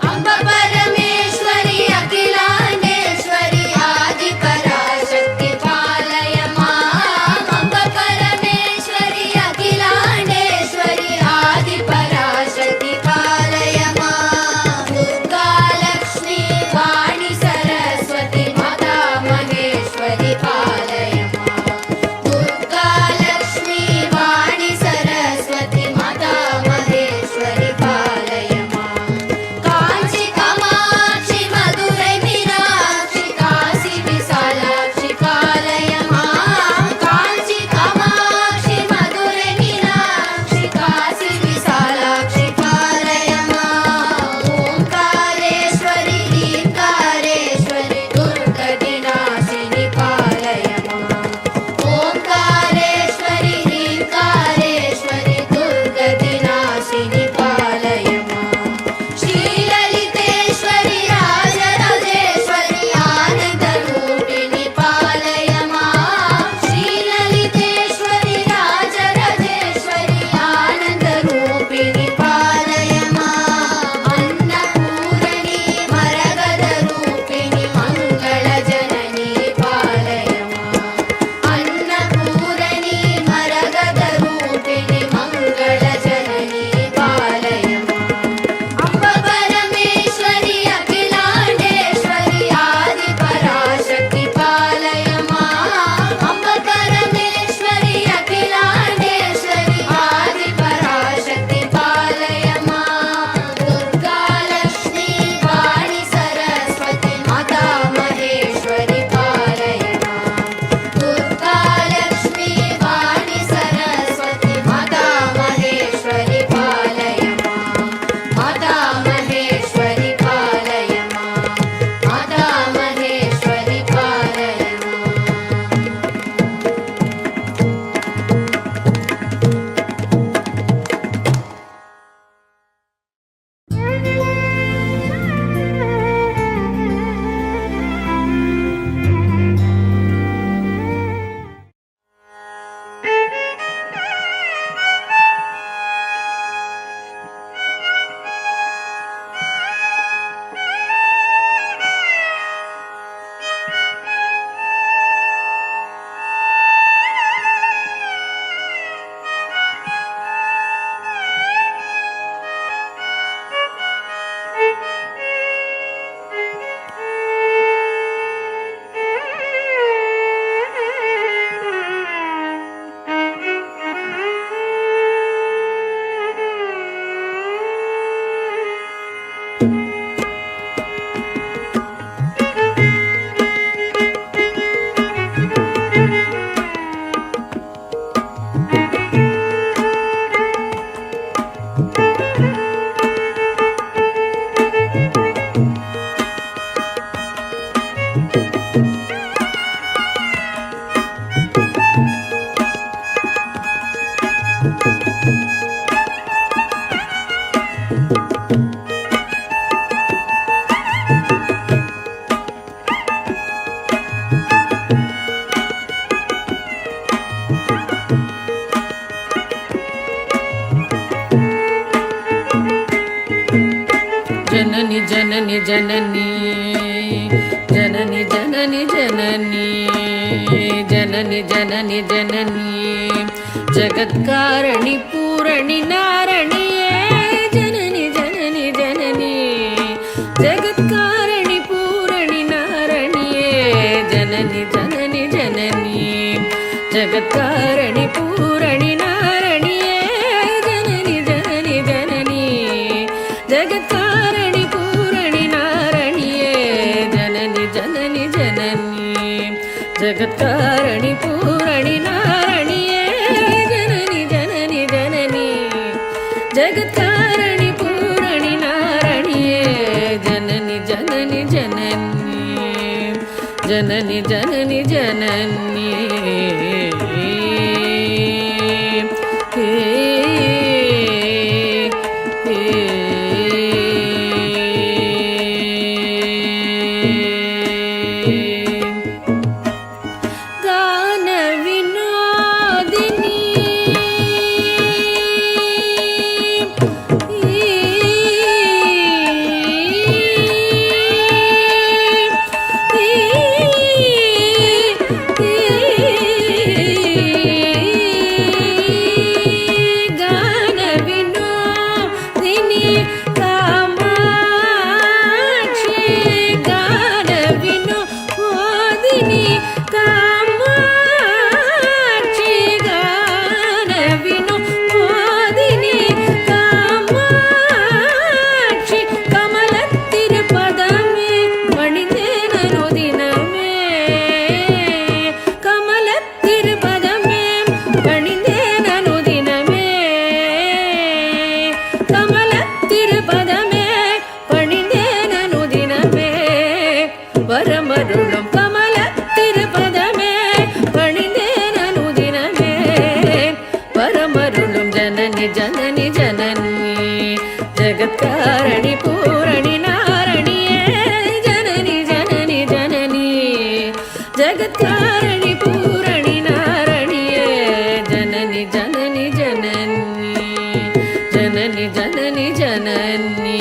ಅಂಬ ಪರಮೇಶ್ವರಿ ಅಖಿಲಾಂಡೇಶ್ವರಿ ಆದಿ ಪರಾಶಕ್ತಿ ಪಾಲಯ ಮಾಂ. ಅಂಬ ಪರಮೇಶ್ವರಿ ಅಖಿಲಾಂಡೇಶ್ವರಿ ಆದಿ ಪರಾಶಕ್ತಿ ಪಾಲಯ ಮಾಂ. ದುರ್ಗಾ ಲಕ್ಷ್ಮೀ ವಾಣಿ ಸರಸ್ವತಿ ಮಾತಾ ಮಹೇಶ್ವರಿ ಪಾಲಯ ಮಾಂ. ದುರ್ಗಾ ಲಕ್ಷ್ಮೀ ವಾಣಿ ಸರಸ್ವತಿ ಮಾತಾ ಮಹೇಶ್ವರಿ ಪಾಲಯ ಮಾಂ. ಕಾಂಚಿ ಕಾಮಾಕ್ಷಿ ಮಧುರೈ ಮೀನಾಕ್ಷಿ ಕಾಶಿ ವಿಶಾಲಾಕ್ಷಿ ಪಾಲಯ ಮಾಂ. ಕಾಂಚಿ ಕಾಮಾಕ್ಷಿ ಮಧುರೈ ಮೀನಾಕ್ಷಿ ಕಾಶಿ ವಿಶಾಲಾಕ್ಷಿ ಪಾಲಯ ಮಾಂ. ಓಂಕಾರೇಶ್ವರಿ ರೀಂಕಾರೇಶ್ವರಿ ದುರ್ಗದಿನಾಶಿನಿ ಪಾಲಯ ಮಾಂ. ಓಂಕಾರೇಶ್ವರಿ ರೀಂಕಾರೇಶ್ವರಿ ದುರ್ಗದಿನಾಶಿನಿ ಪಾಲಯ ಮಾಂ. ಶ್ರೀಲಲಿತೇಶ್ವರಿ ರಾಜರಾಜೇಶ್ವರಿ ಆನಂದ ರೂಪಿಣಿ ಪಾಲಯ ಮಾಂ. ಶ್ರೀಲಲಿತೇಶ್ವರಿ ರಾಜರಾಜೇಶ್ವರಿ ಆನಂದ ರೂಪಿಣಿ ಪಾಲಯ ಮಾಂ. ಅನ್ನಪೂರಣಿ ಮರಗದ ರೂಪಿಣಿ ಮಂಗಳ ಜನನಿ ಪಾಲಯ ಮಾಂ. ಅನ್ನಪೂರಣಿ ಮರಗದ ರೂಪಿಣಿ ಮಂಗಳ ಜನನಿ ಪಾಲಯ ಮಾಂ. ಅಂಬ ಪರಮೇಶ್ವರಿ ಅಖಿಲಾಂಡೇಶ್ವರಿ ಆದಿ ಪರಾಶಕ್ತಿ ಪಾಲಯ ಮಾಂ. ಅಂಬ ಪರಮೇಶ್ವರಿ ಅಖಿಲಾಂಡೇಶ್ವರಿ ಆದಿ ಪರಾಶಕ್ತಿ ಪಾಲಯ ಮಾಂ. ದುರ್ಗಾ ಲಕ್ಷ್ಮೀ ವಾಣಿ ಸರಸ್ವತಿ ಮಾತಾ ಮಹೇಶ್ವರಿ ಪಾಲಯ ಮಾಂ. ದುರ್ಗಾ ಲಕ್ಷ್ಮೀ ವಾಣಿ ಸರಸ್ವತಿ ಮಾತಾ ಮಹೇಶ್ವರಿ ಪಾಲಯ ಮಾಂ. ಮಾತಾ ಮಹೇಶ್ವರಿ ಪಾಲಯ ಮಾಂ. ಮಾತಾ ಮಹೇಶ್ವರಿ ಪಾಲಯ ಮಾಂ. ಜನನಿ ಜನನಿ ಜನನಿ जननी जननी जननी जननी जननी जननी जगत्कारणि पूरणि नारणिये जननी जननी जननी जगत्कारणि पूरणि नारणिये जननी जननी जननी जगत्कारणि पूरणि नारणिये जननी जननी जननी जगत्कारणि पूरणि नारणिये जननी जननी जननी जगत्कारणि पूरणि नारणिये जननी जननी जननी जगत्कारणि पूरणि नारणिये जननी जननी जननी जननी जननी जननी வரமருளும் கமல திருப்பதமே பணிந்தேனனுதினமே வரமருளும் ஜனனி ஜனனி ஜனனி ஜகத்காரணி பூரணி நாரணியே ஜனனி ஜனனி ஜனனி ஜகத்காரணி பூரணி நாரணியே ஜனனி ஜனனி ஜனனி ஜனனி ஜனனி ஜனனி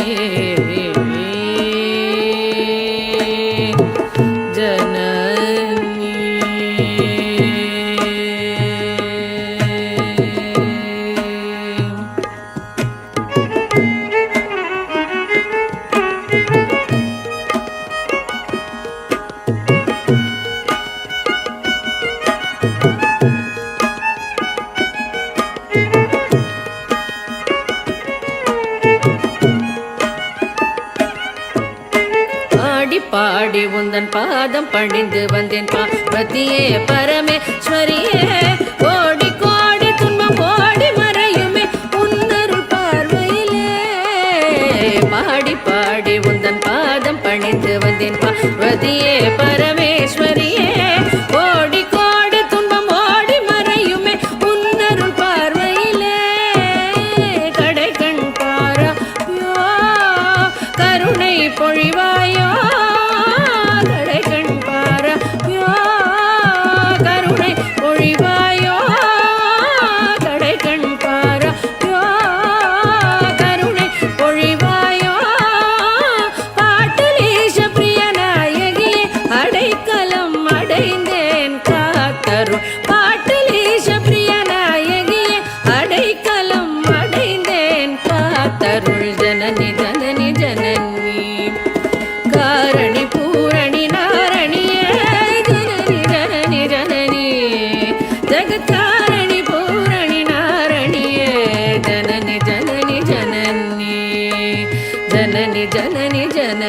பாடி உந்தன் பாதம் பணிந்து வந்தேன் பார்வதியே பரமேஸ்வரியே கோடி கோடி துன்பம் ஓடி மறையுமே உன்னருள் பார்வையிலே பாடி பாடி உந்தன் பாதம் பணிந்து வந்தேன் பார்வதியே பரமேஸ்வரியே கோடி கோடி துன்பம் ஓடி மறையுமே உன்னருள் பார்வையிலே கடை கண் பாராயோ கருணை பொழிவாயோ जननी जननी जननी कारणि पूरणि नारणिये जननी जननी जननी जगत्कारणि पूरणि नारणिये जननी जननी जननी जननी जननी जननी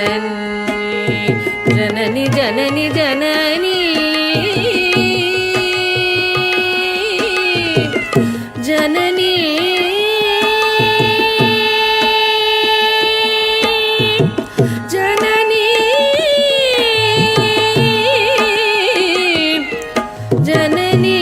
जननी जननी जननी जननी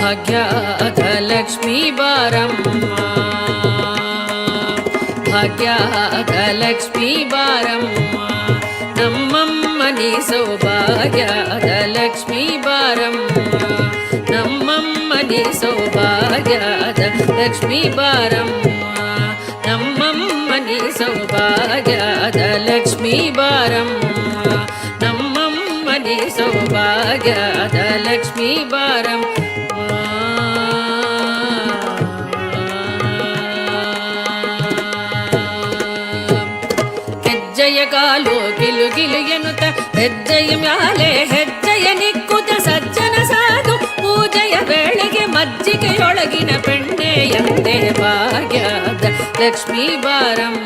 ಭಾಗ್ಯದ ಲಕ್ಷ್ಮೀ ಬಾರಮ್ಮ ಭಾಗ್ಯದ ಲಕ್ಷ್ಮೀ ಬಾರಮ್ಮ ನಮ್ಮಮ್ಮನಿ ಸೌಭಾಗ್ಯದ ಲಕ್ಷ್ಮೀ ಬಾರಮ್ಮ ನಮ್ಮಮ್ಮನಿ ಸೌಭಾಗ್ಯದ ಲಕ್ಷ್ಮೀ ಬಾರಮ್ಮ ನಮ್ಮಮ್ಮನಿ ಸೌಭಾಗ್ಯದ ಲಕ್ಷ್ಮೀ ಬಾರಮ್ಮ ನಮ್ಮಮ್ಮನಿ ಸೌಭಾಗ್ಯದ ಲಕ್ಷ್ಮೀ ಬಾರಮ್ಮ ಹೆಜ್ಜೆಯ ಕಾಲು ಗಿಲು ಗಿಲು ಎನ್ನುತ್ತ ಹೆಜ್ಜೆಯ ಮ್ಯಾಲೆ ಹೆಜ್ಜೆಯ ನಿಕ್ಕುತ್ತ ಸಜ್ಜನ ಸಾಧು ಪೂಜೆಯ ವೇಳೆಗೆ ಮಜ್ಜಿಗೆಯೊಳಗಿನ ಬೆಣ್ಣೆ ಎಂದೇ ಭಾಗ್ಯದ ಲಕ್ಷ್ಮೀ ಬಾರಮ್ಮ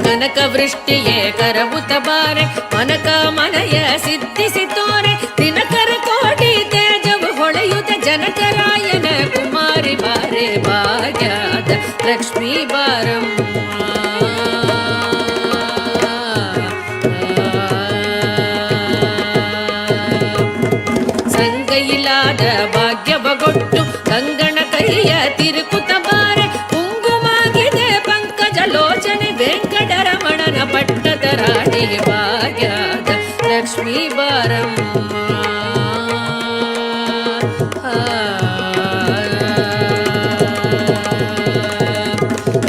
ಕನಕ ವೃಷ್ಟಿಯೇ ಕರಬುತ ಬಾರೆ ಮನಕ ಮನಯ ಸಿದ್ಧಿಸಿ ತೋರೆ ದಿನಕರ ಕೋಟಿ ತೇಜವು ಹೊಳೆಯುತ್ತ ಜನಕರಾಯನ ಕುಮಾರಿ ಬಾರೆ ಭಾಗ್ಯದ ಲಕ್ಷ್ಮೀ ಬಾರಮ್ಮ ಸಂಗೈಲಾದ ಭಾಗ್ಯವಗೊಟ್ಟು ಕಂಗಣ ಕೈಯ ತಿರುಕುತ ಬಾರೆ ಕುಂಗುಮಾಗಿದೆ ಪಂಕಜ ಲೋಚನೆ ವೆಂಕಟರಮಣನ ಪಟ್ಟದ ರಾಣಿ ಭಾಗ್ಯದ ಲಕ್ಷ್ಮೀ ಬಾರಮ್ಮ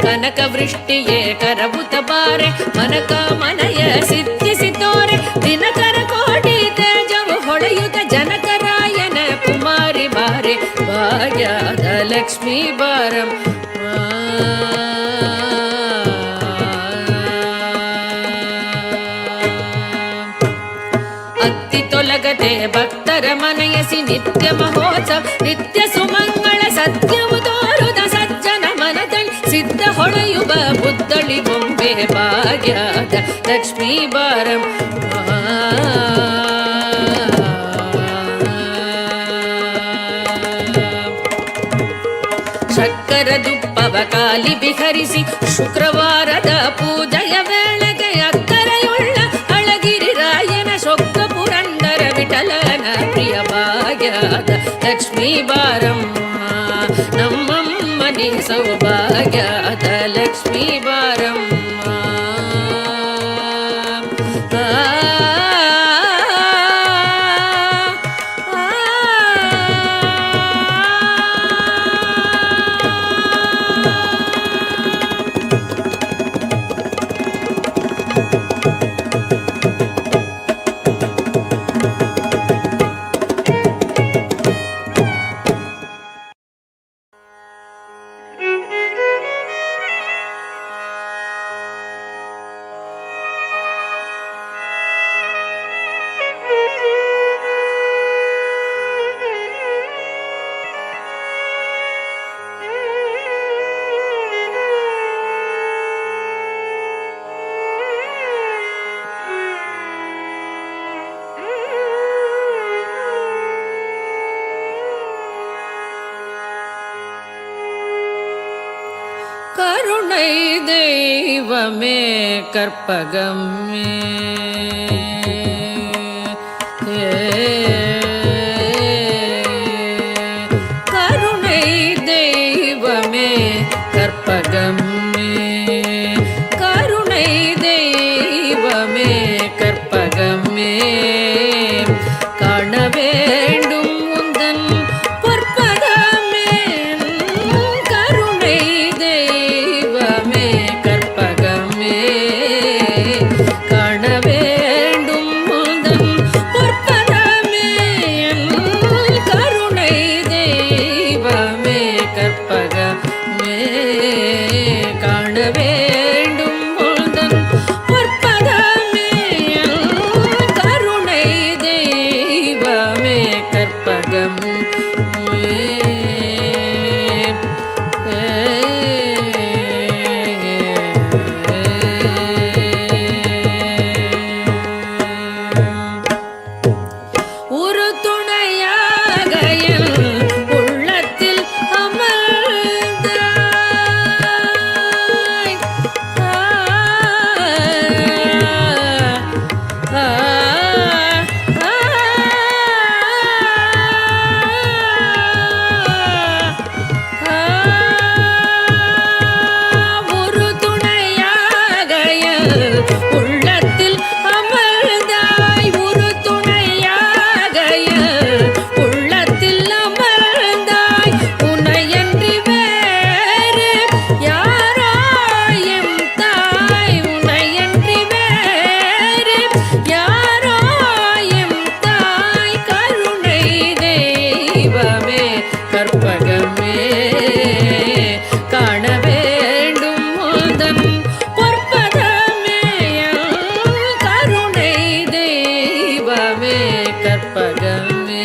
ಕನಕ ವೃಷ್ಟಿಯೇ ಕರಬುತ ಬಾರೆ ಮನಕ ಮನಯ ಸಿದ್ಧಿಸಿ ತೋರೆ ದಿನಕರ ಕೋಟಿ ತೇಜವು ಹೊಳೆಯುತ್ತ ಜನಕರಾಯನ ಕುಮಾರಿ ಬಾರೆ ಭಾಗ್ಯದ ಲಕ್ಷ್ಮೀ ಬಾರಮ್ಮ ಅತ್ತಿ ತೊಲಗದೆ ಭಕ್ತರ ಮನಯಸಿ ನಿತ್ಯ ಮಹೋತ್ಸವ ನಿತ್ಯ ಸುಮಂಗಳ ಸತ್ಯವು ತೋರುದ ಸಜ್ಜನ ಮನದಲ್ಲಿ ಸಿದ್ಧ ಹೊಳೆಯುವ ಬುದ್ಧಳಿ ಬೊಂಬೆ ಭಾಗ್ಯದ ಲಕ್ಷ್ಮೀ ಬಾರಮ್ಮ ಶಕ್ಕರ ದುಪ್ಪವ ಕಾಲಿ ಬಿಹರಿಸಿ ಶುಕ್ರವಾರದ ಪೂಜೆಯ ವೇಳೆಗೆ ಅಕ್ಕರೆಯುಳ್ಳ ಅಳಗಿರಿ ರಾಯನ ಶೊಕ್ಕ ಪುರಂದರ ವಿಠಲನ ಪ್ರಿಯ ಭಾಗ್ಯದ ಲಕ್ಷ್ಮೀ ಬಾರಮ್ಮ ನಮ್ಮಮ್ಮನಿ ಸೌಭಾಗ್ಯದ ಲಕ್ಷ್ಮೀ ಬಾರಮ್ಮ கருணை தெய்வமே கற்பகமே கருணை தெய்வமே கற்பகமே கருணை தெய்வமே கற்பகமே காண வேண்டும் உந்தன் பொற்பதமே கருணை தெய்வமே கற்பகமே காண வேண்டும் உந்தன் பொற்பதமே கற்பகமே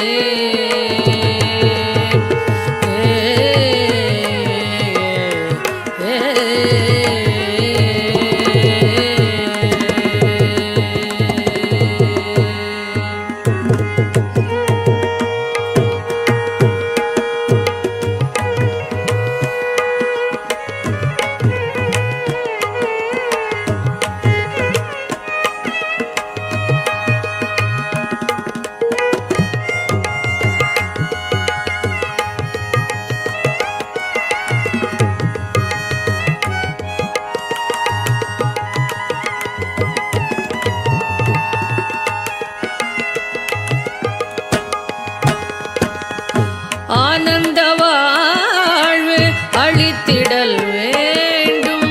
ஆனந்த வாழ்வு அளித்திடல் வேண்டும்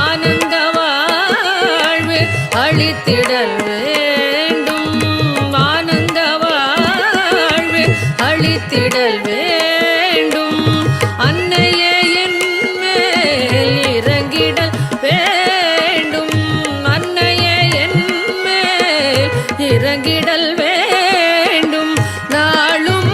ஆனந்த வாழ்வு அளித்திடல் வேண்டும் ஆனந்த வாழ்வு அளித்திடல் வேண்டும் அன்னையே என் மேல் இறங்கிடல் வேண்டும் அன்னையே என் மேல் இறங்கிடல் வேண்டும் நாளும்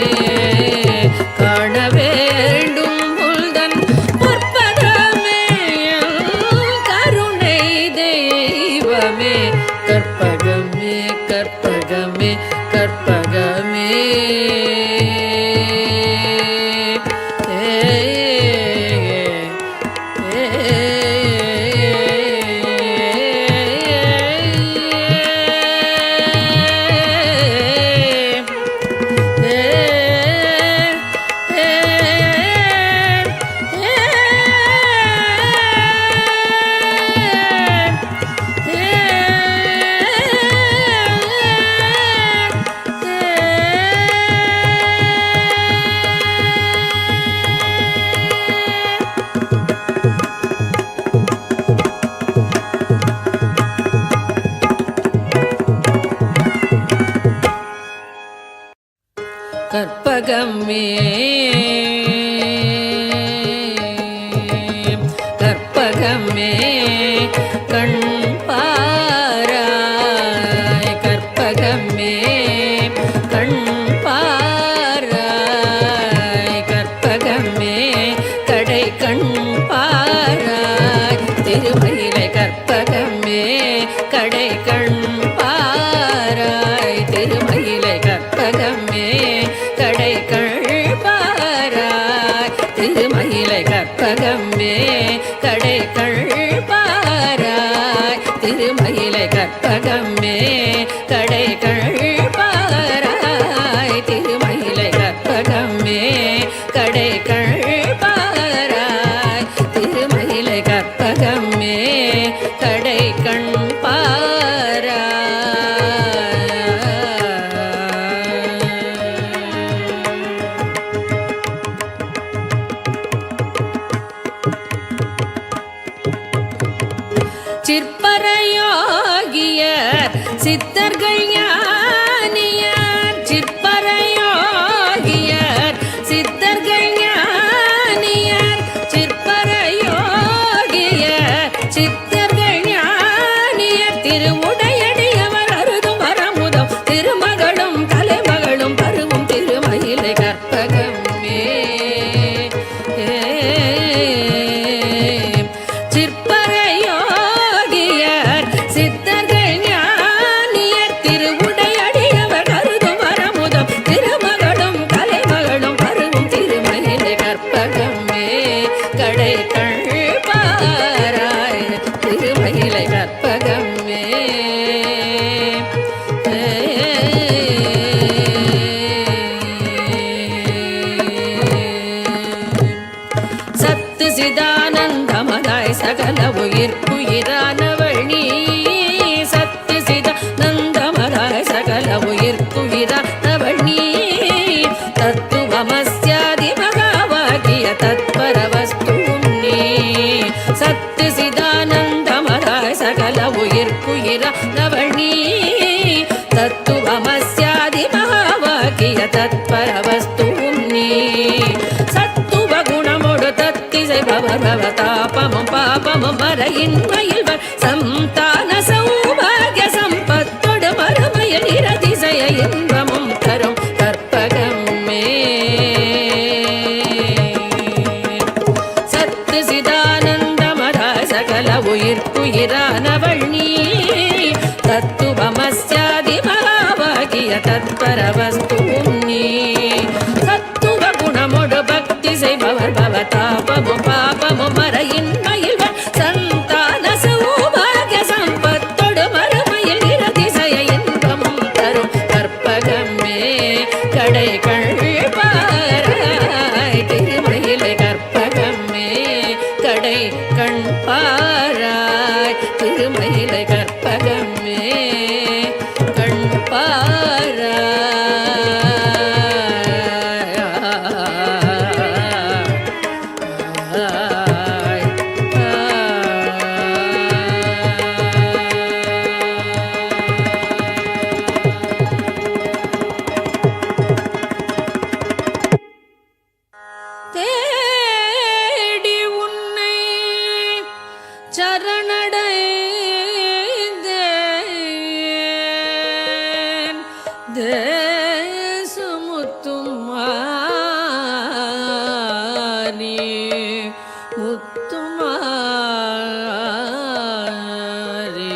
கற்பகமே கற்பகமே கற்பகமே கற்பகமே கற்பகமே கண் பாராய் கற்பகமே கண் பாராய் கற்பகமே கடை கண் பாராய் திருமயிலை கற்பகமே கடை கண் பாராய் திருமயிலை கற்பகமே கடை கண் பாராய் திருமயிலை கற்பகமே கடை கண் பாராய் திருமயிலை கற்பகமே கடை கண் பாராய் திருமயிலை கற்பகமே கடை கண் பாராய் திருமயிலை கற்பகமே கடை கண் சிற்பரையோகியர் சித்தர்கள் ஞானியர் சிற்பரையோகியர் சித்தர்கள் ஞானியர் சிற்பரையோகியர் சித்தர்கள் ஞானியர் திருவுடையடியவர் அருதும் வரமுதம் திருமகளும் தலைமகளும் பருவும் திருமயிலை கற்பகமே சகல உயிர்க்குயிரானவள் நீ சத்து சிதானந்தமராய் சகல உயிர்க்குயிரானவள் நீ தத்துவமஸ்யாதி மகா பவதாபமும் பாபமும் மறையின்மையில் சந்தான சௌபாகிய சம்பத்தொடு மறுமையில் இரதிசய இன்பமும் தரும் கற்பகமே சத்து சிதானந்தமராய் சகல உயிர்க்குயிரானவள் நீ தத்துவமஸ்யாதிபாவாகிய தத்பரவஸ்துவும் நீ தத்துவ குணமொடு பக்தி செய்பவர் பவதாபமும் பாபமும் மறையின்மையில் சந்தான சௌபாகிய சம்பத்தொடு மறுமையில் இரதிசய இன்பமும் தரும் கற்பகமே கடைகள் பாராய் திருமயிலை கற்பகமே கடை கண் பாராய் திருமயிலை கற்பகமே கண் பாராய் தேடி உன்னை சரணடைந்தேன் தேசமுத்தும் மாறி முத்துமாரி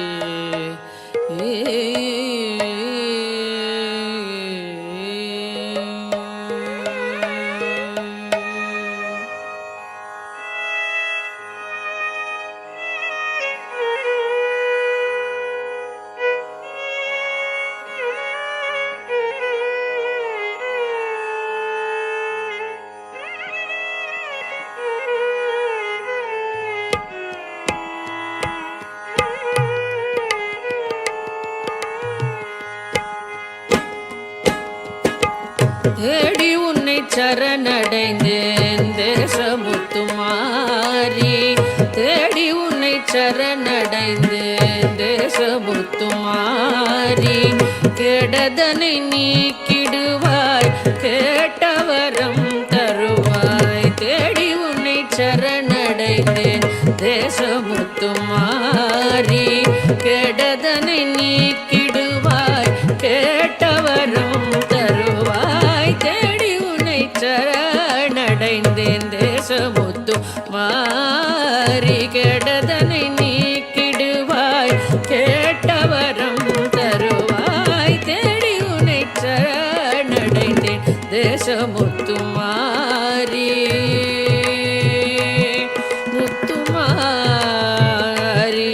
தேடி உன்னை சரணடைந்தேன் தேசமுத்துமாரி தேடி உன்னை சரணடைந்தேன் தேசமுத்துமாரி கெடதனை நீக்கிடுவாய் கேட்டவரம் தருவாய் தேடி உன்னை சரணடைந்தேன் தேசமுத்துமாரி கெடதனை நீக்கிடுவாய் கேட்டவரம் தருவாய் தேடி உன்னை சரணடைந்தேன் தேசமுத்து மாறி கெடதனை நீக்கிடுவாய் கேட்டவரம் தருவாய் தேடி உன்னை சரணடைந்தேன் தேசமுத்து மாறி முத்துமாரி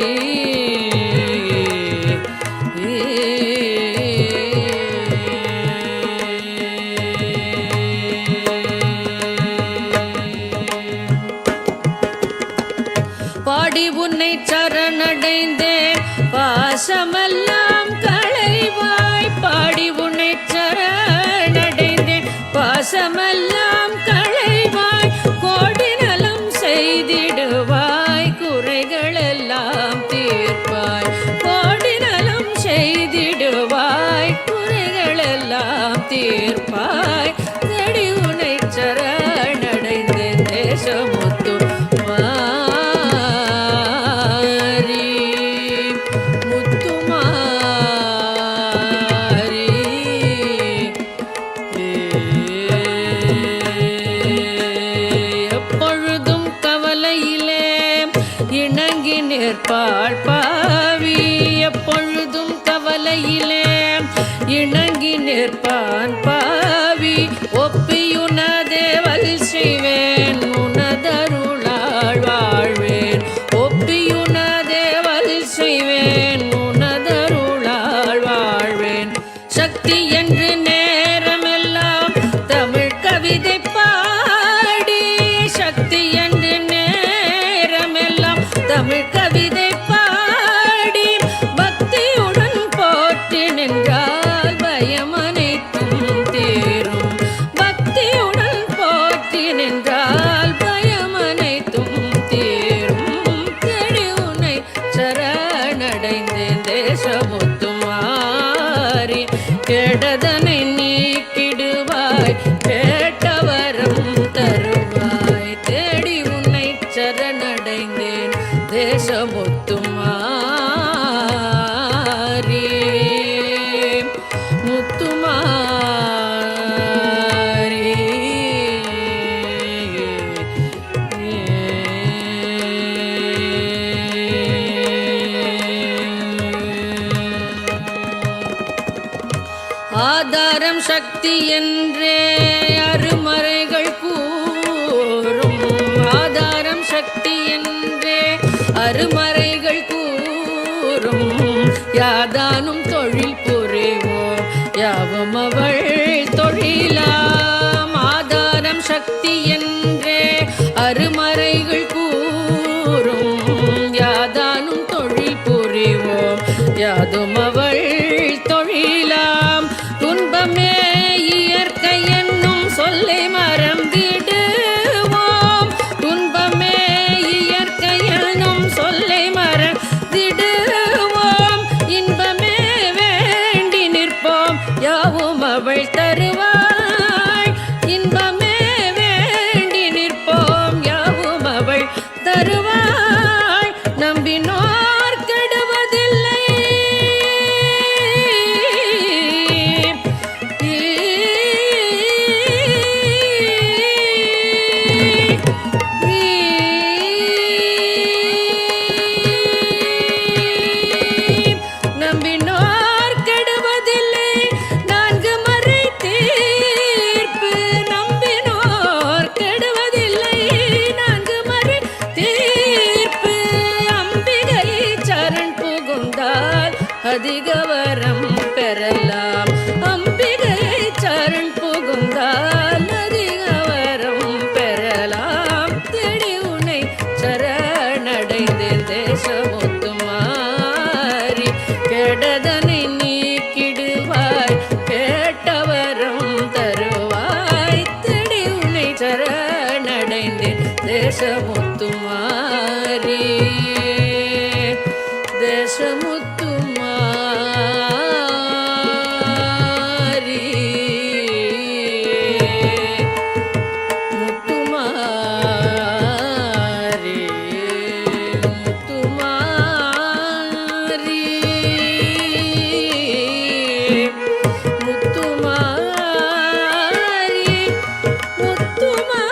பாடி உன்னை சரணடைந்தேன் பாசமெல்லாம் களைவாய் பாடி உன்னை சரணடைந்தேன் பாசமெல்லாம் களைவாய் கோடி நலம் செய்திடுவாய் குறைகளெல்லாம் தீர்ப்பாய் கோடி நலம் செய்திடுவாய் குறைகளெல்லாம் தீர்ப்பாய் தேடி உன்னை சரணடைந்தேன் தேசமுத்து எப்பொழுதும் கவலையிலே இணங்கி நிற்பாள் பாவி எப்பொழுதும் கவலையிலே இணங்கி நிற்பான் பாவி ஒப்பியுனதேவல் செய்வேன் உனதருளாள் வாழ்வேன் ஒப்பியுனதேவல் செய்வேன் உனதருளாள் வாழ்வேன் சக்தி என்று நேரமெல்லாம் தமிழ் கவிதை பாடி சக்தி என்று நேரமெல்லாம் தமிழ் கவிதை பாடி பக்தியுடன் போற்றி நின்றால் பயம் அனைத்தும் தீரும் பக்தியுடன் போற்றி நின்றால் பயம் அனைத்தும் தீரும் தேடி உன்னை சரணடைந்தேன் தேசமுத்து மாறி கெடதனை நீக்கிடுவாய் கேட்டவரம் தருவாய் தேடி உன்னை சரணடைந்தேன் சக்தி என்றே அருமறைகள் கூறும் ஆதாரம் சக்தி என்றே அருமறைகள் கூறும் யாதானும் தொழில் புரிவோம் யாவும் அவள் தொழிலாம் ஆதாரம் சக்தி என்றே அருமறைகள் கூறும் யாதானும் தொழில் புரிவோம் யாதும் அவள் தொழிலாம் துன்பமே இயற்கை என்னும் சொல்லை மறந்திடுவோம் துன்பமே இயற்கை என்னும் சொல்லை மறந்திடுவோம் இன்பமே வேண்டி நிற்போம் யாவும் அவள் தருவாள் இன்பமே வேண்டி நிற்போம் யாவும் அவள் தருவாள் நம்பினோர் கெடுவதில்லை நம்பினோர் கெடுவதில்லை நான்கு மறை தீர்ப்பு நம்பினோர் கெடுவதில்லை நான்கு மறை தீர்ப்பு அம்பிகை சரண் புகுந்தால் அதிக வரம் பெறலாம் அம்பிகை சரண் புகுந்தால் அதிக வரம் பெறலாம் தேடி உன்னை சரணடைந்தேன் தேசமுத்துமாரி கெடதனை நீக்கிடுவாய் கேட்டவரம் தருவாய் தேடி உன்னை சரணடைந்தேன் தேசமுத்துமாரி தேசமுத்துமாரி முத்துமாரி முத்துமாரி முத்துமாரி முத்துமாரி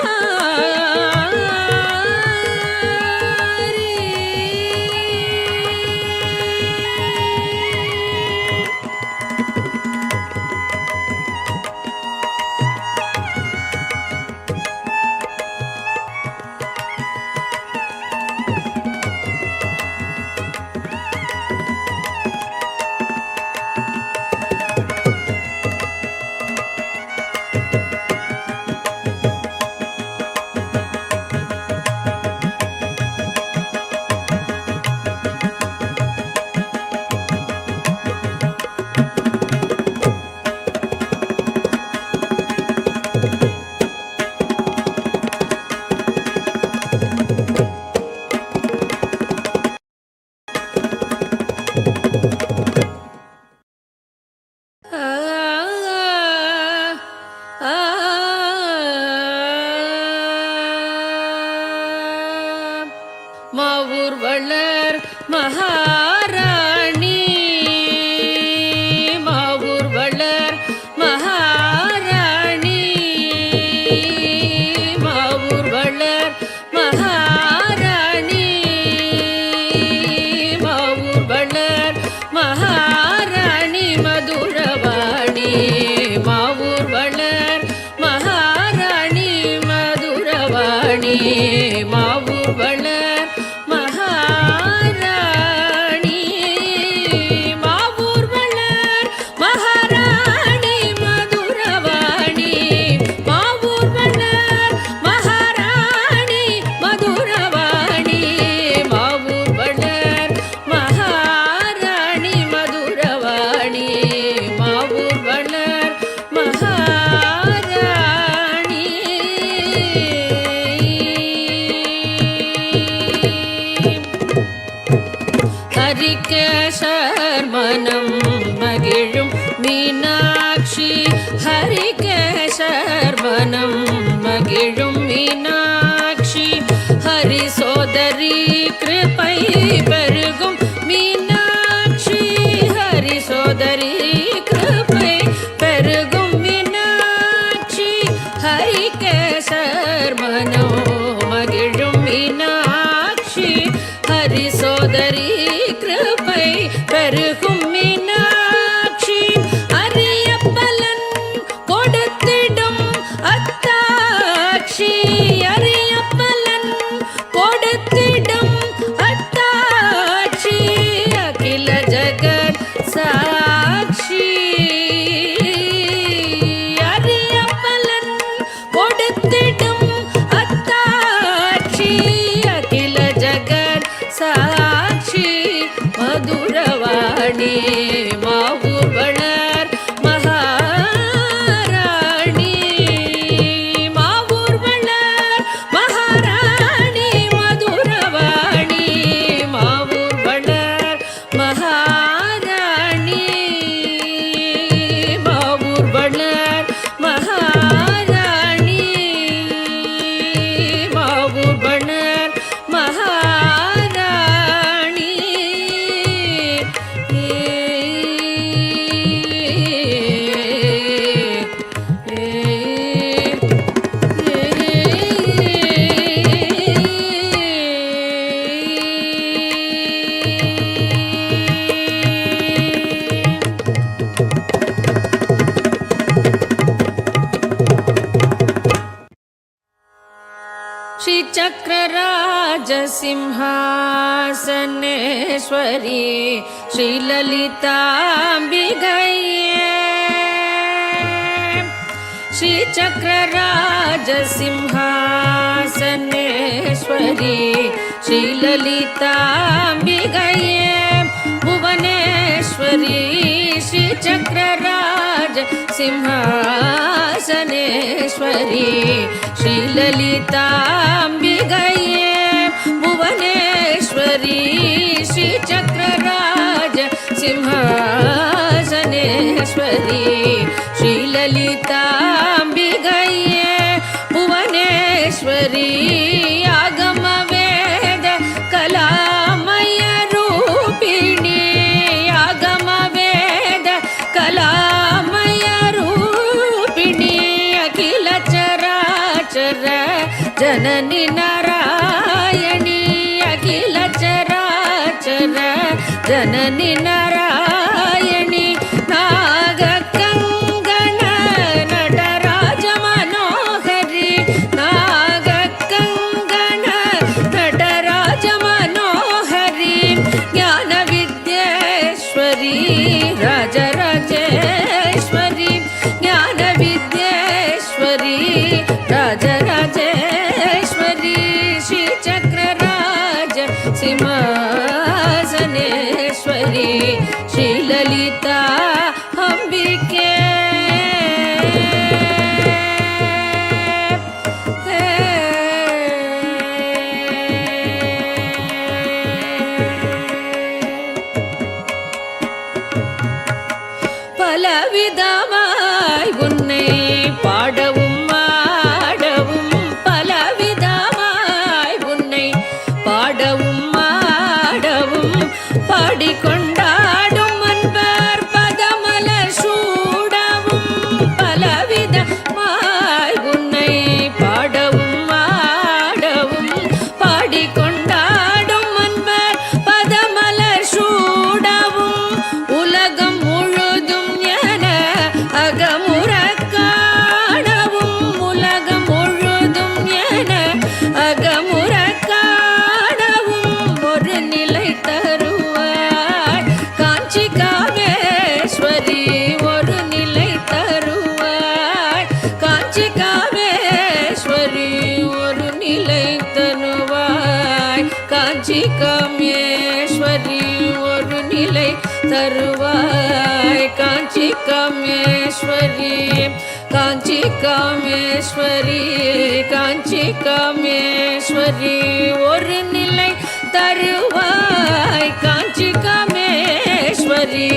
மாவூர் வளர் மகாராணி மாவூர் வளர் மகாராணி மாவூர் வளர் மகாராணி மாவூர் வளர் மகாராணி மதுரவாணி மாவூர் வளர் மகாராணி மதுரவாணி மாவூர் வளர் மகாராணி மாவூர் வளர் மகாராணி மதுரவாணி மாவூர் வளர் மகாராணி மதுரவாணி மாவூர் வளர் மகாராணி மதுரவாணி மாவூர் வளர் மகாராணி ஹரிகேசர் மனம் மகிழும் மீனாட்சி ஹரிகேசர் மனம் மகிழும் மீனாட்சி ஹரி சோதரி கிருபை பெருகும் மீனாட்சி ஹரி சோதரி கிருபை பெருகும் மீனாட்சி ஹரிகேசர் மனோ மகிழும் மீனாட்சி ஹரி சோதரி கிருபை பெருகும் மீனாட்சி அரிய பலன் மாவூர் வளர் மகாராணி மாவூர் வளர் மகாராணி மதுரவாணி மாவூர் வளர் மகாராணி மாவூர் வளர் மகாராணி மாவூர் வளர் மகாராணி श्रीचक्रराजसिंहासनेश्वरी श्रीललिताम्बिकये श्रीचक्रराजसिंहासनेश्वरी श्रीललिताम्बिकये भुवनेश्वरी श्रीचक्रराजसिंहासनेश्वरी श्रीललिताम्बिकये भुवनेश्वरी श्रीचक्रराजसिंहासनेश्वरी श्रीललिताम्बिकये भुवनेश्वरी आगमवेद कलामय रूपिणी आगमवेद कलामय रूपिणी अखिल चराचर जननी नारायणी अखिल चराचर जननी नारायणी नागकङ्गण नटराज मनोहरी नागकङ्गण नटराज मनोहरी ज्ञानविद्येश्वरी राजराजेश्वरी ज्ञानविद्येश्वरी राजराजेश्वरी श्रीचक्रराज सिंहासनेश्वरी श्रीललिता अंबिके பலவிதமாய் உன்னை பாடவும் ஆடவும் பலவிதமாய் உன்னை பாடவும் ஆடவும் பாடிக்கொண்டாடும் அன்பர் பதமலர் சூடவும் பலவிதமாய் உன்னை பாடவும் ஆடவும் பாடிக்கொண்டாடும் அன்பர் பதமலர் சூடவும் உலகம் முழுதும் என அகமுற காணவும் உலகம் முழுதும் என அகமுற காணவும் ஒரு நிலை தருவாய் காஞ்சி காமேஸ்வரி ஒரு நிலை தருவாய் காஞ்சி காமேஸ்வரி ஒரு நிலை தருவாய் காஞ்சி காமேஸ்வரி ஒரு நிலை தருவாய் காஞ்சி காமேஸ்வரி காஞ்சி காமேஸ்வரி காஞ்சி காமேஸ்வரி ஒரு நிலை தருவாய் காஞ்சி காமேஸ்வரி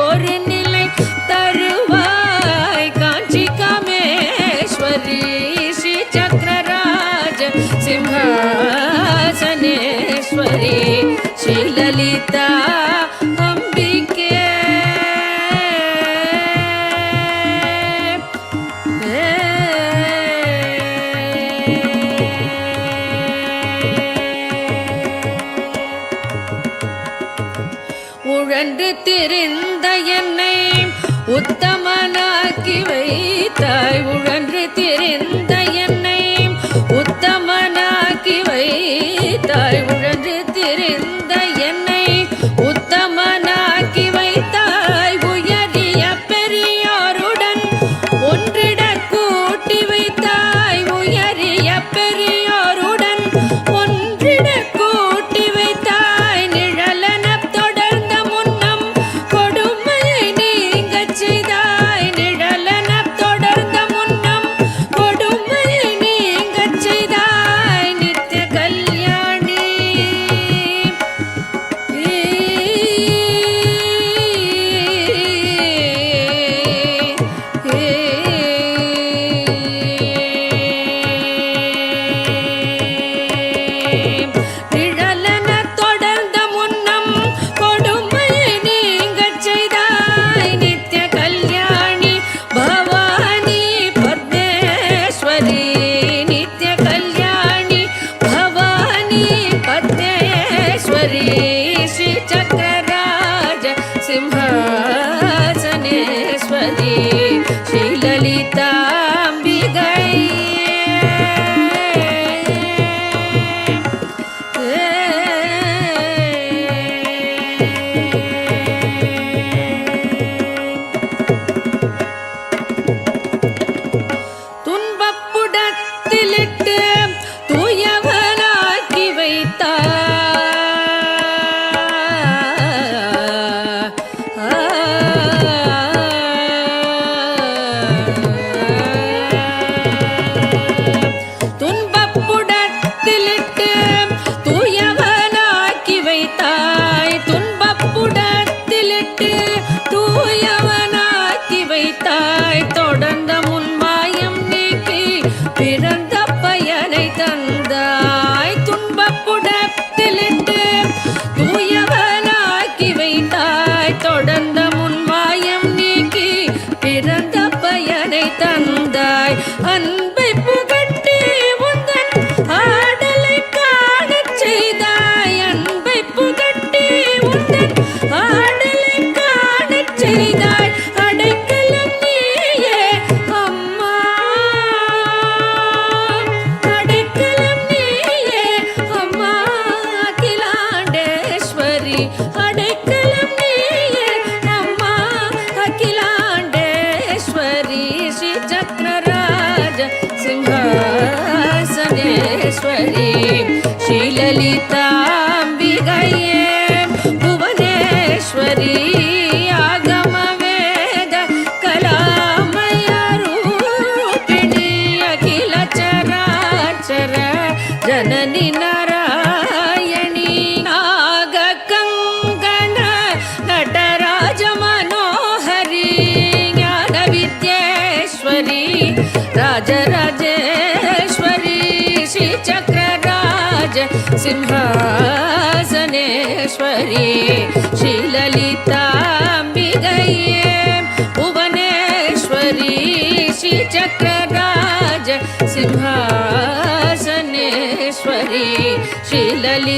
ஒரு நிலை தருவாய் காஞ்சி காமேஸ்வரி ஸ்ரீ சக்கரராஜ சிம்ஹாசனேஸ்வரி ஸ்ரீ லலிதா அம்பிகே உழன்று திரிந்த என்னை உத்தமனாக்கி வைத்தாய் உழன்று திரிந்த என்னை உத்தமனாக்கி வைத்தாய் உழன்று திரிந்த என்னை உத்தமனாக்கி வைத்தாய் உயரிய பெரியோருடன் ஒன்றிட கூட்டி வைத்தாய் உயரிய பெரியோருடன் ஒன்றிட கூட்டி வைத்தாய் நிழலன தொடர்ந்த முன்னம் ஈஸ்வரி ஸ்ரீலலிதாம்பிகையே புவனேஸ்வரி ஆகம வேத கலாமய ரூபிணி அகில சராச்சர ஜனனி நாராயணி நாக கங்கண நடராஜ மனோஹரி ஞான வித்யேஸ்வரி ராஜராஜேஸ்வரி ஸ்ரீ சக்கரராஜ சிம்ஹாசனேஸ்வரி ஸ்ரீலலிதாம்பிகையே புவனேஸ்வரி ஸ்ரீ சக்கரராஜ சிம்ஹாசனேஸ்வரி ஸ்ரீலலிதாம்பிகையே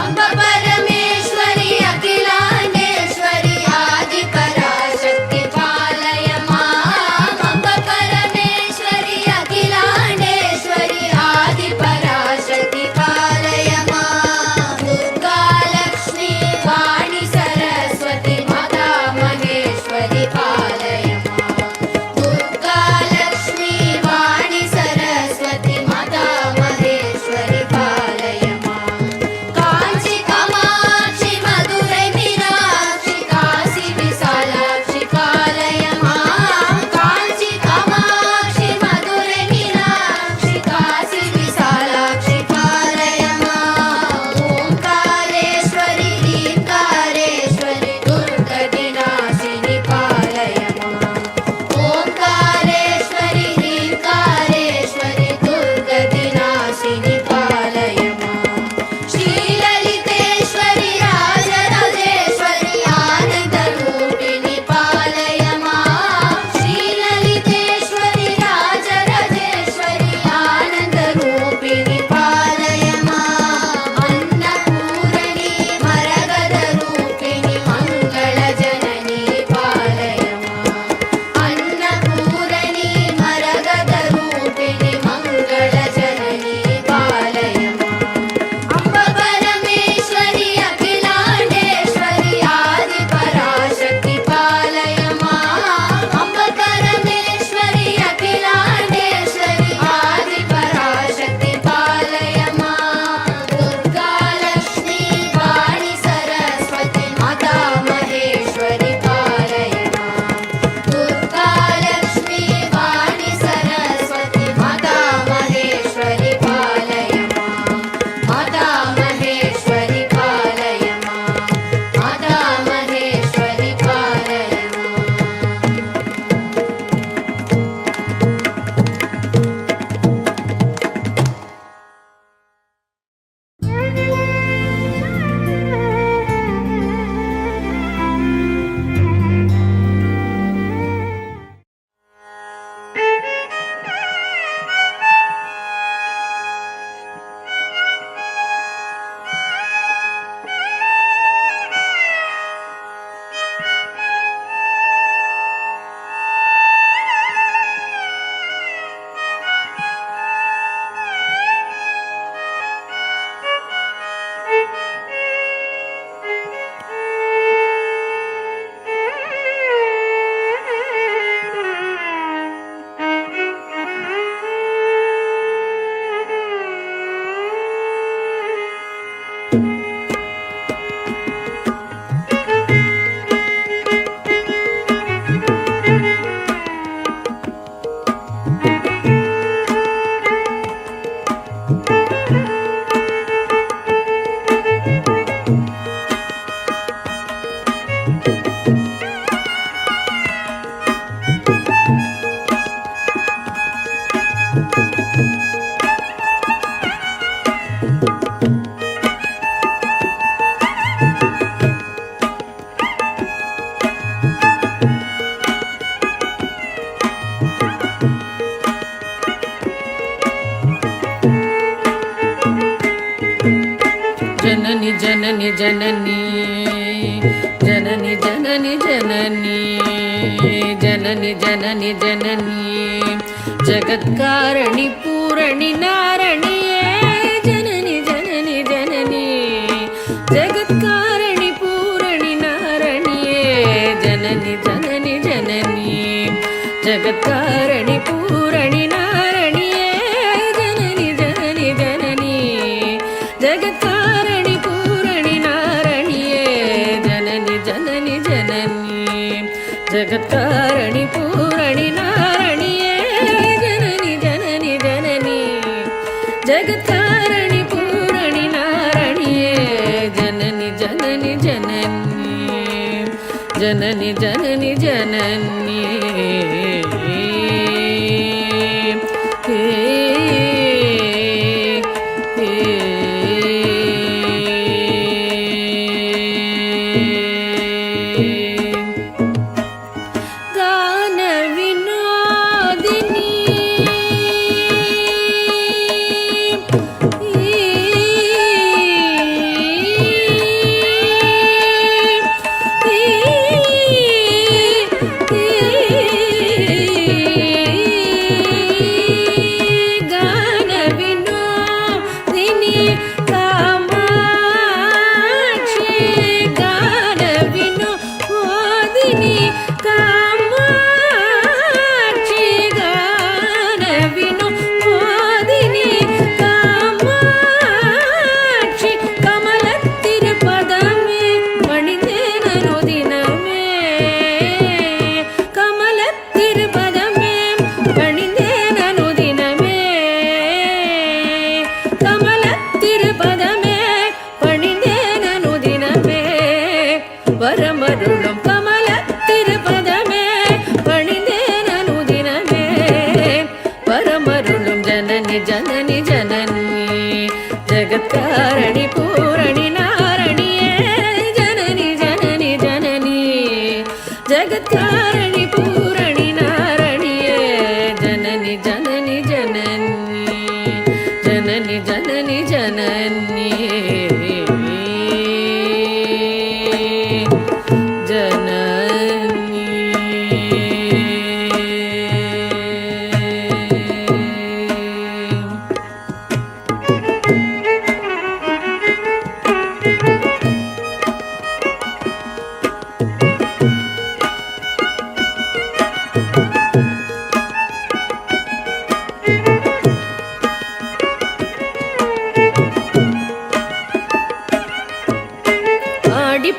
अम्ब परमेश्वरी अखिलांडेश्वरी आदि जननी जननी जननी जननी जननी जननी जननी जगत्कारणि पूरणि नारणिये जननी जननी जननी जगत्कारणि पूरणि नारणिये जननी जननी जननी जगत्कारणि पूरणि नारणिये जननी जननी जननी जगत्कारणि पूरणि नारणिये जननी जननी जननी जगत्कारणि पूरणि नारणिये जननी जननी जननी जगत्कारणि पूरणि नारणिये जननी जननी जननी जननी जननी जननी வரமருளும் கமல திருப்பதமே பணிந்தேனு தினமே வரமருளும் ஜனனி ஜனனி ஜனனி ஜகத்காரணி பூரணி நாரணியே ஜனனி ஜனனி ஜனனி ஜகத்காரணி பூரணி நாரணியே ஜனனி ஜனனி ஜனனி ஜனனி ஜனனி ஜனனி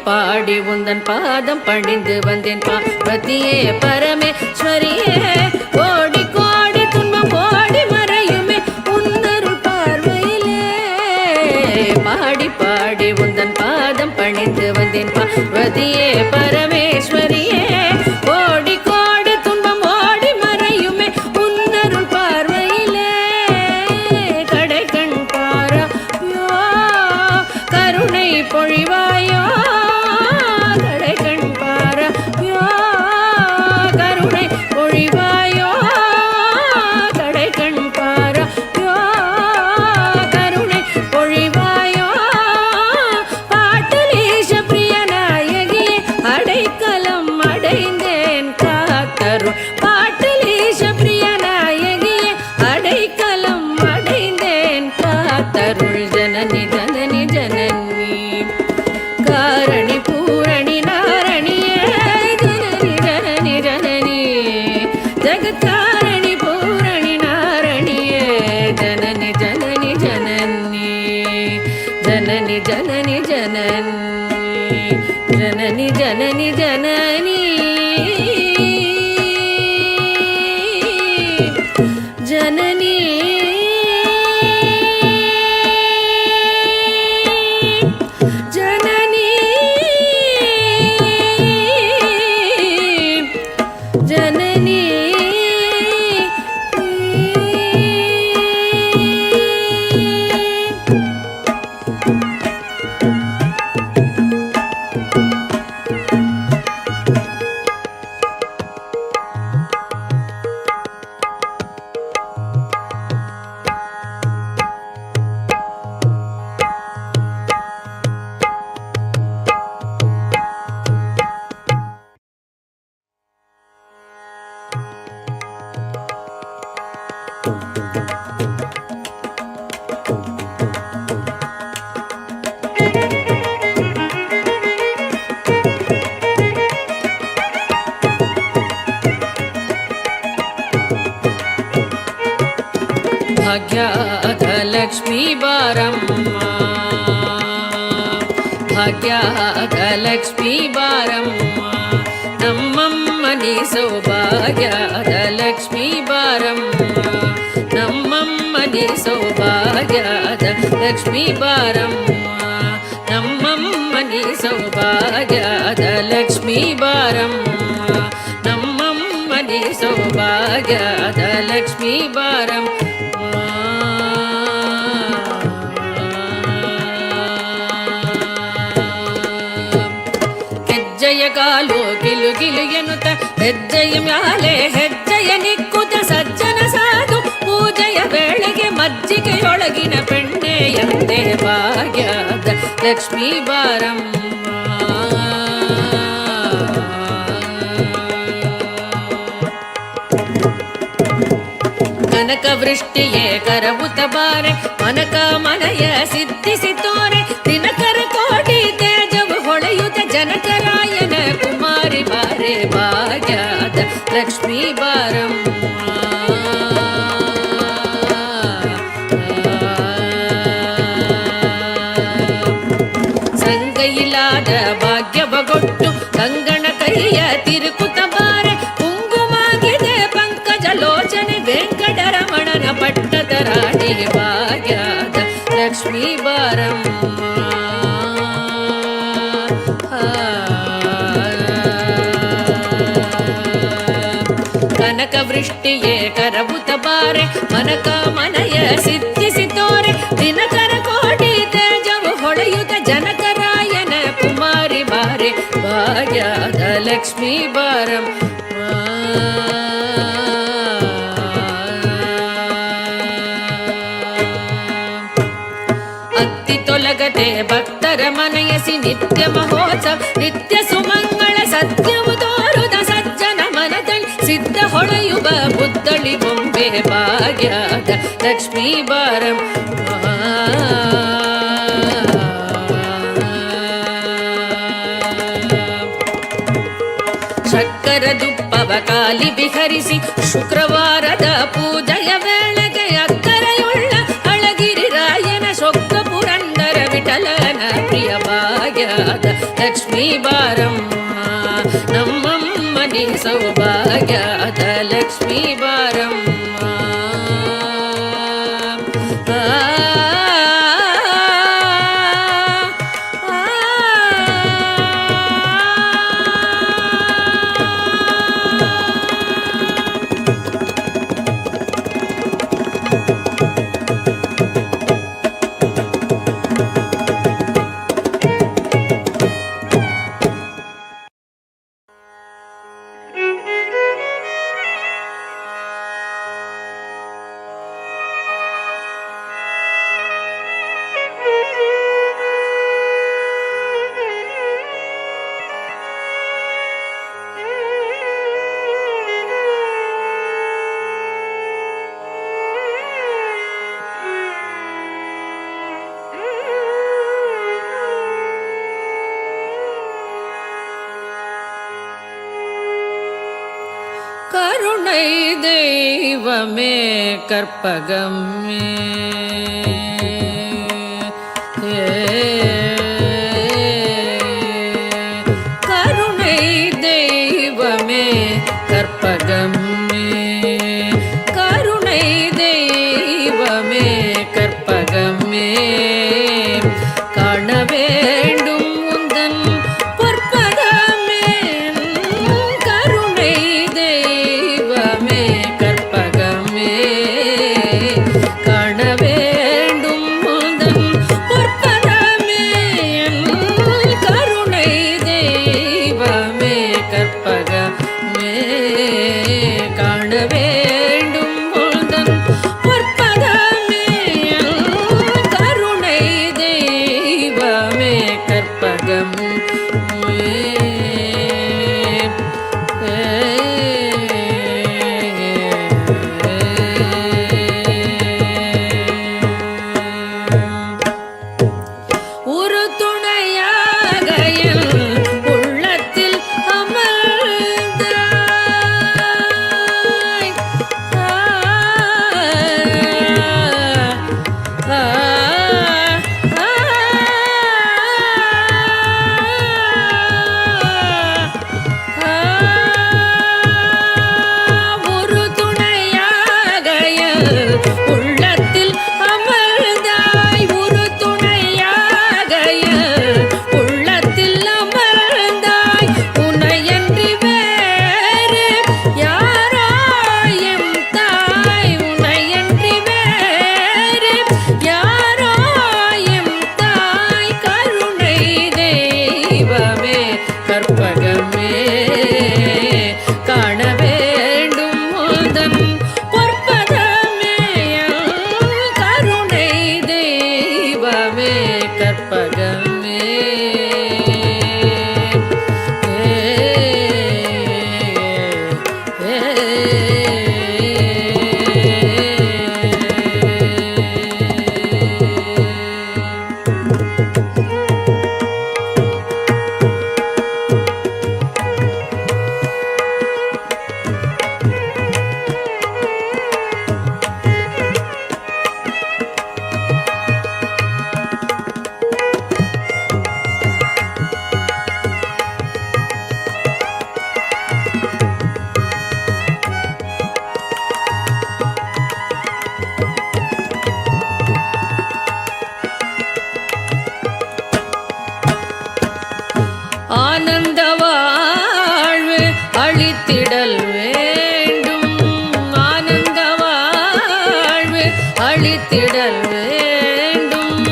பாடி உந்தன் பாதம் பணிந்து வந்தேன் பார்வதியே பரமேஸ்வரியே கோடி கோடி துன்பம் ஓடி மறையுமே உன்னருள் பார்வையிலே பாடி பாடி உந்தன் பாதம் பணிந்து வந்தேன் பார்வதியே பரமேஸ்வரியே கோடி கோடி துன்பம் ஓடி மறையுமே உன்னருள் பார்வையிலே கடை கண் பாராயோ கருணை பொழிவாயோ தருள் ஜனனி ஜனனி ஜனனி காரணி பூரணி நாரணியே ஜனனி ஜனனி ஜனனி ஜகத்காரணி பூரணி நாரணியே ஜனனி ஜனனி ஜனனி ஜனனி ஜனனி ஜனனி ஜனனி ஜனனி ஜனனி ஜனனி ಲಕ್ಷ್ಮೀ ಬಾರಮ್ಮ ಭಾಗ್ಯದ ಲಕ್ಷ್ಮೀ ಬಾರಮ್ಮ ನಮ್ಮಮ್ಮನಿ ಸೌಭಾಗ್ಯದ ಲಕ್ಷ್ಮೀ ಬಾರಮ್ಮ ನಮ್ಮಮ್ಮನಿ ಸೌಭಾಗ್ಯದ ಲಕ್ಷ್ಮೀ ಬಾರಮ್ಮ ನಮ್ಮಮ್ಮನಿ ಸೌಭಾಗ್ಯದ ಲಕ್ಷ್ಮೀ ಬಾರಮ್ಮ ನಮ್ಮಮ್ಮನಿ ಸೌಭಾಗ್ಯದ ಲಕ್ಷ್ಮೀ ಬಾರಮ್ಮ ಹೆಜ್ಜೆಯ ಕಾಲು ಗಿಲು ಗಿಲು ಎನ್ನುತ್ತ ಹೆಜ್ಜೆಯ ಮ್ಯಾಲೆ ಹೆಜ್ಜೆಯ ನಿಕ್ಕುತ್ತ ಸಜ್ಜನ ಸಾಧು ಪೂಜೆಯ ವೇಳೆಗೆ ಮಜ್ಜಿಗೆಯೊಳಗಿನ ಬೆಣ್ಣೆ ಎಂದೇ ಭಾಗ್ಯದ ಲಕ್ಷ್ಮೀ ಬಾರಮ್ಮ ಕನಕ ವೃಷ್ಟಿಯೇ ಕರಬುತ ಬಾರೆ ಮನಕ ಮನಯ ಸಿದ್ಧಿಸಿ ತೋರೆ ದಿನಕರ ಕೋಟಿ ತೇಜವು ಹೊಳೆಯುತ್ತ ಜನಕರಾಯನ ಕುಮಾರಿ ಬಾರೆ ಭಾಗ್ಯದ ಲಕ್ಷ್ಮೀ ಬಾರಮ್ಮ ಸಂಗೈಲಾದ ಭಾಗ್ಯವಗೊಟ್ಟು ಕಂಗಣ ಕೈಯ ತಿರುಕುತ ಬಾರೆ ಕುಂಗುಮಾಗಿದೆ ಪಂಕಜ ಲೋಚನೆ ವೆಂಕಟರಮಣನ ಪಟ್ಟದ ರಾಣಿ ಭಾಗ್ಯದ ಲಕ್ಷ್ಮೀ ಬಾರಮ್ಮ ಕನಕ ವೃಷ್ಟಿಯೇ ಕರಬುತ ಬಾರೆ ಮನಕ ಮನಯ ಸಿದ್ಧಿಸಿ ತೋರೆ ದಿನಕರ ಕೋಟಿ ತೇಜವು ಹೊಳೆಯುತ್ತ ಜನಕರಾಯನ ಕುಮಾರಿ ಬಾರೆ ಭಾಗ್ಯದ ಲಕ್ಷ್ಮೀ ಬಾರಮ್ಮ ಅತ್ತಿ ತೊಲಗದೆ ಭಕ್ತರ ಮನಯಸಿ ನಿತ್ಯ ಮಹೋತ್ಸವ ನಿತ್ಯ ಸುಮಂಗಳ ಸತ್ಯವು ತೋರುದ ಸಜ್ಜನ ಮನದಲ್ಲಿ ಸಿದ್ಧ ಹೊಳೆಯುವ ಬುದ್ಧಳಿ ಬೊಂಬೆ ಭಾಗ್ಯದ ಲಕ್ಷ್ಮೀ ಬಾರಮ್ಮ ಶಕ್ಕರ ದುಪ್ಪವ ಕಾಲಿ ವಿಹರಿಸಿ ಶುಕ್ರವಾರದ ಪೂಜೆಯ ವೇಳೆಗೆ ಅಕ್ಕರೆಯುಳ್ಳ ಅಳಗಿರಿ ರಾಯನ ಸೊಕ್ಕ ಪುರಂದರ ವಿಠಲನ ಪ್ರಿಯ ಭಾಗ್ಯದ ಲಕ್ಷ್ಮೀ ಬಾರಮ್ಮ ನಮ್ಮಮ್ಮನಿ ಸೌಭಾಗ್ಯದ ಲಕ್ಷ್ಮೀ ಬಾರಮ್ಮ கருணை தெய்வமே கற்பகமே கருணை தெய்வமே கற்பகமே கருணை தெய்வமே கற்பகமே காண வேண்டும் உந்தன் பொற்பதமே கருணை தெய்வமே கற்பகமே காண வேண்டும் உந்தன் பொற்பதமே கருணை தெய்வமே கற்பகமே காண வேண்டும் உந்தன் பொற்பதமே கருணை தெய்வமே கற்பகம் ஒரு துணையாக என் உள்ளத்தில் அமர்ந்தாய். ஆனந்த வாழ்வு அளித்திடல் வேண்டும், ஆனந்த வாழ்வு அளித்திடல் வேண்டும்,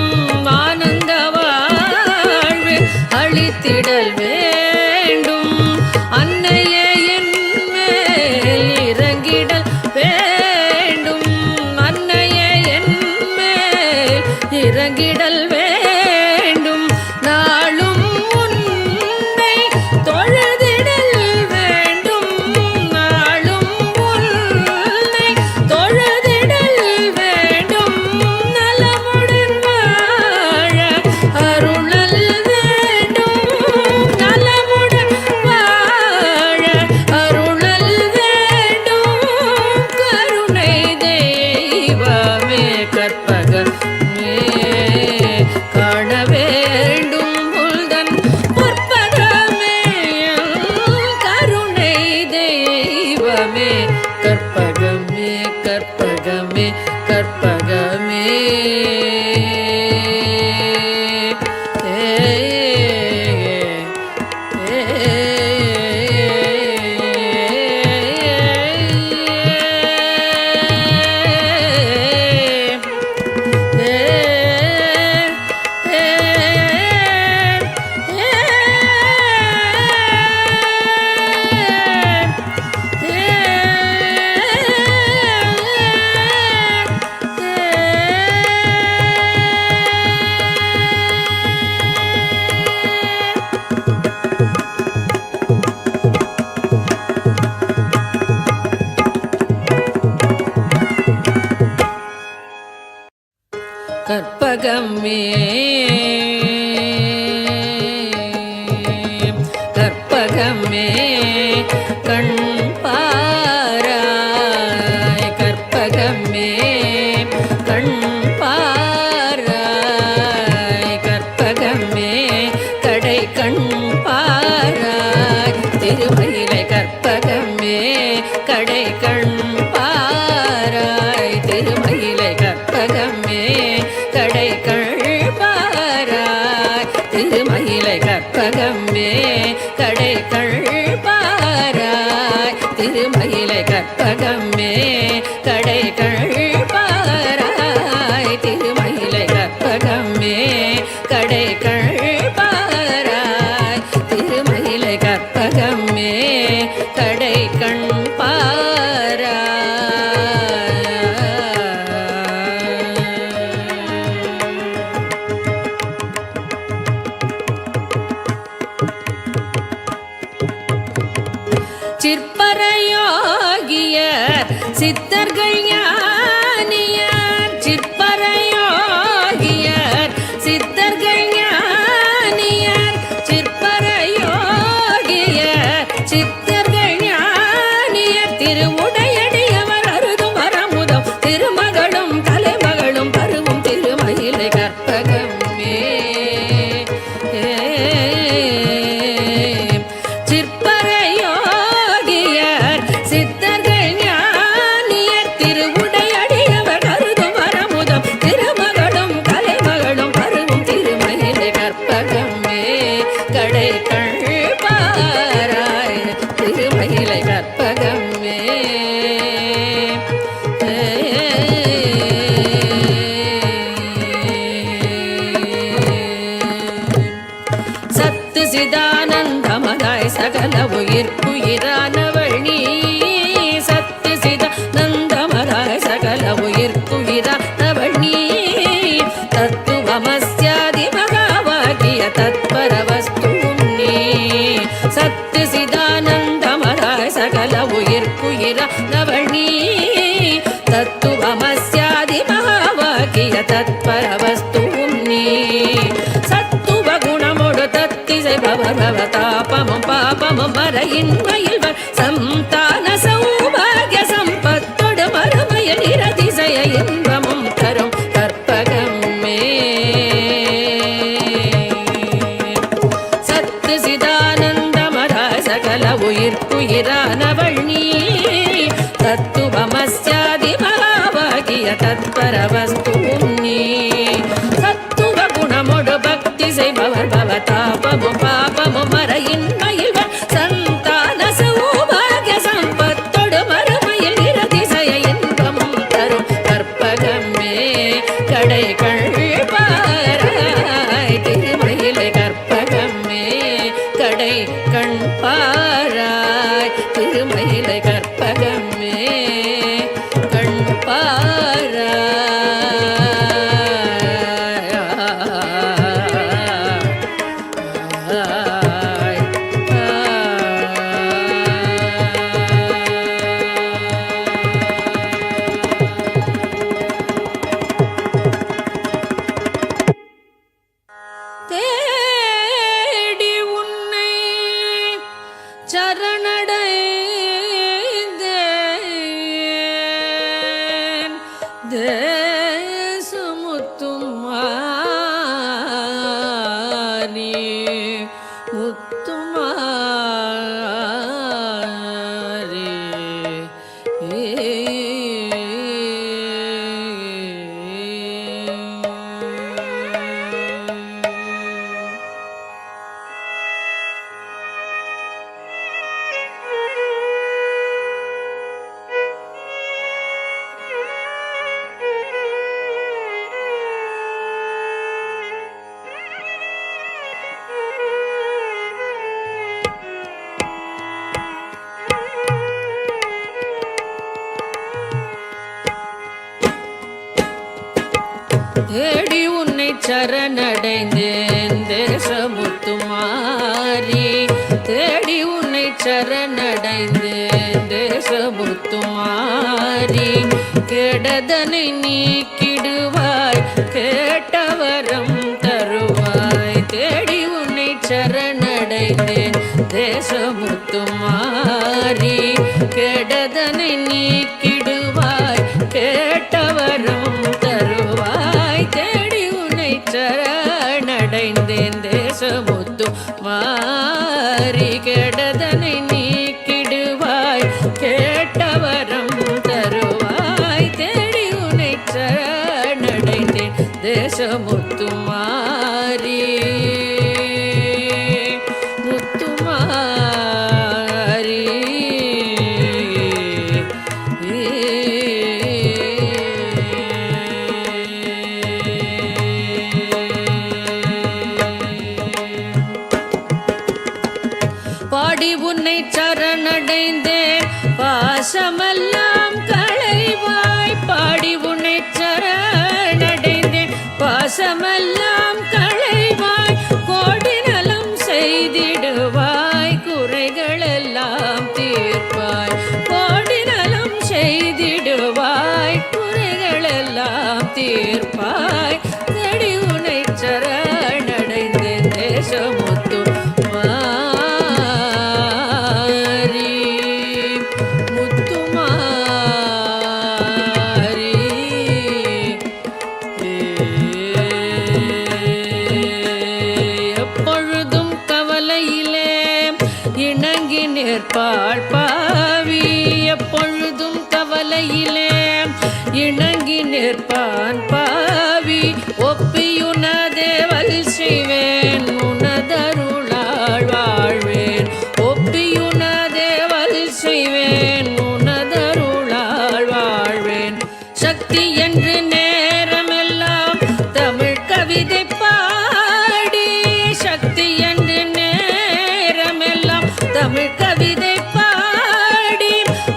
ஆனந்த வாழ்வு அளித்திடல் வேண்டும். அன்னையே என் மேல் இறங்கிடல் வேண்டும், அன்னையே என் மேல் இறங்கிடல் வேண்டும். நாளும் உன்னை தொழுதிடல் வேண்டும், நாளும் உன்னை தொழுதிடல் வேண்டும். நலமுடன் வாழ அருளல் வேண்டும், நலமுடன் வாழ அருளல் வேண்டும். கருணை தெய்வமே கற்பகமே காண வேண்டும் உள்தன் பொற்பதமே. கருணை தெய்வமே கற்பகமே கற்பகமே கற்பகமே. கற்பகமே கற்பகமே கண் பாராய், கற்பகமே கண் பாராய், கற்பகமே கடை கண் பாராய். திருமயிலை கற்பகமே கடை கண் பாராய், திருமயிலை கற்பகமே கடை கண் பாராய், திருமயிலை கற்பகமே கடை கண் பாராய், திருமயிலை கற்பகமே கடை கண் பாராய், திருமயிலை கற்பகமே கடை கண் பாராய், திருமயிலை கற்பகமே கடை கண் பாராய். சிற்பரையோகியர் சித்தர்கள் ஞானியர், சிற்பரையோகியர் சித்தர்கள் ஞானியர், சிற்பரையோகியர் சித்தர்கள் ஞானியர். திருவுடையடியவர் அருதும் வரமுதம் திருமகளும் தலைமகளும் பருவும் திருமயிலை கற்பகமே. சிற்பரையோகியர் சித்தர்கள் ஞானியர், திருவுடையடியவர் அருதும் வரமுதம் திருமகளும் கலைமகளும் பருவும் திருமயிலை கற்பகமே கடை கண் பாராய், திருமயிலை கற்பகமே. சத்து சிதானந்தமதாய் சகல உயிர்க்குயிரானவள் நீ, சத்து சிதானந்தமதாய் சகல உயிர்க்குயிரானவள் நீ. தத்துவமஸ்யாதி மகாவாகிய தத்பர வஸ்துவும் நீ, சத்து சிதானந்தமதாய் சகல உயிர்க்குயிரானவள் நீ. தத்துவமஸ்யாதி மகாவாகிய தத்பர வஸ்துவும் நீ. சத்துவ குணமோடு தத்திசை பவபவ தாபமும் பாபமும் மறையின்மையில்வர் சந்தான சௌபாகிய சம்பத்தோடு மறுமைய நிரதிசய இன்பமும் தரும் கற்பகமே. சத்து சிதானந்தமதாய் சகல உயிர்க்குயிரானவள் நீ. தத்துவமஸ்யாதி மகாவாகிய தத்பர வஸ்துவும் நீ. சத்துவ குணமோடு பக்தி செய்பவர் பவ தாபமும் பாபமும் மறையின் கடை கண் பாராய் திருமயிலை கற்பகமே கண் பாராய் தேடி உன்னை சரணடைந்தேன் தேசமுத்தும் மாறி முத்துமாரி தேடி உன்னை சரணடைந்தேன் தேசமுத்துமாரி தேடி உன்னை சரணடைந்தேன் தேசமுத்துமாரி கெடதனை நீக்கிடுவாய் கேட்டவரம் தருவாய் தேடி உன்னை சரணடைந்தேன் தேசமுத்துமாரி கெடதனை நீக்கிடுவாய் கேட்டவரம் தருவாய் தேடி உன்னை சரணடைந்தேன் தேசமுத்து மாறி கெடதனை நீக்கிடுவாய் கேட்டவரம் தருவாய் தேடி உன்னை சரணடைந்தேன் தேசமுத்து மாறி முத்துமாரி பாடி உன்னை சரணடைந்தேன் பாசமெல்லாம் களைவாய் பாடி உன்னை சரணடைந்தேன் பாசமெல்லாம் களைவாய் கோடி நலம் செய்திடுவாய் குறைகளெல்லாம் தீர்ப்பாய் கோடி நலம் செய்திடுவாய் குறைகளெல்லாம் தீர்ப்பாய் தேடி உன்னை சரணடைந்தேன் தேசமுத்து மாறி முத்துமாரி எப்பொழுதும் கவலையிலே இணங்கி நிற்பாள் பாவி எப்பொழுதும் கவலையிலே இணங்கி நிற்பான் பாவி ஒப்பியுனதேவல் செய்வேன் உனதருளாள் வாழ்வேன் ஒப்பியுனதேவல் செய்வேன் உனதருளாள் வாழ்வேன் சக்தி என்று நேரமெல்லாம் தமிழ் கவிதை பாடி சக்தி என்று நேரமெல்லாம் தமிழ் கவிதை பாடி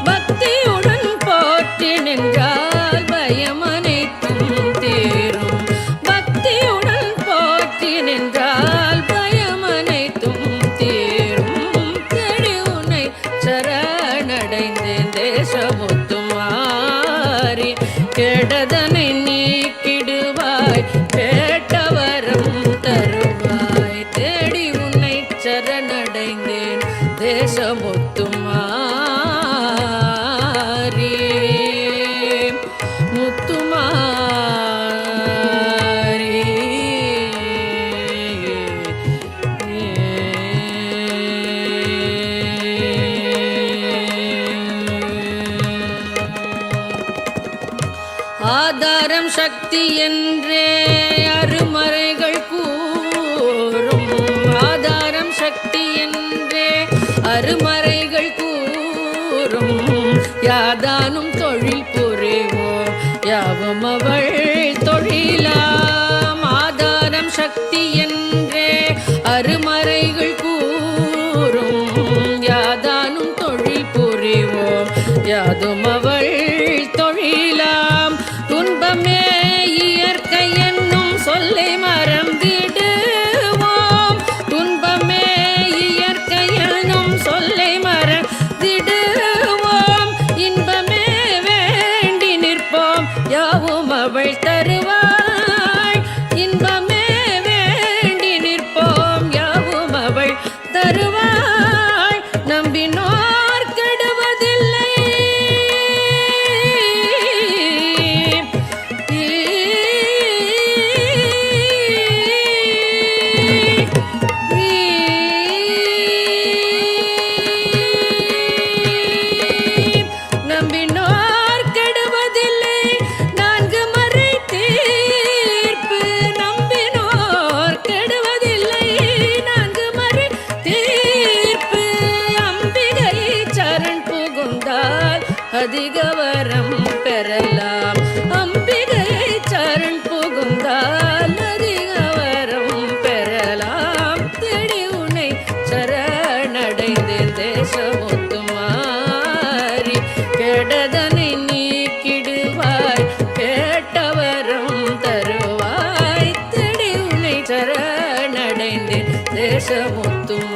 பக்தியுடன் போற்றி நின்றால் பயம் அனைத்தும் தீரும் பக்தியுடன் போற்றி நின்றால் பயம் அனைத்தும் தீரும் தேடி உன்னை சரணடைந்தேன் தேசமுத்து மாறி கெடதனை நீக்கிடுவாய் கேட்டவரம் தருவாய் தேடி உன்னை சரணடைந்தேன் தேசமுத்து மாறி முத்துமாரி ஆதாரம் சக்தி என்றே அருமறைகள் கூறும் ஆதாரம் சக்தி என்றே அருமறைகள் கூறும் யாதானும் தொழில் புரிவோம் யாவும் அவள் தொழிலாம் ஆதாரம் சக்தி என்றே அருமறைகள் கூறும் அதிகவரம் பெறலாம். அம்பிகையை சரண் புகுந்தால் அதிகவரம் பெறலாம். தேடி உன்னை சரணடைந்தேன் தேசமுத்துமாரி. கெடதனை நீக்கிடுவாய் கேட்டவரம் தருவாய். தேடி உன்னை சரணடைந்தேன் தேசமுத்துமாரி.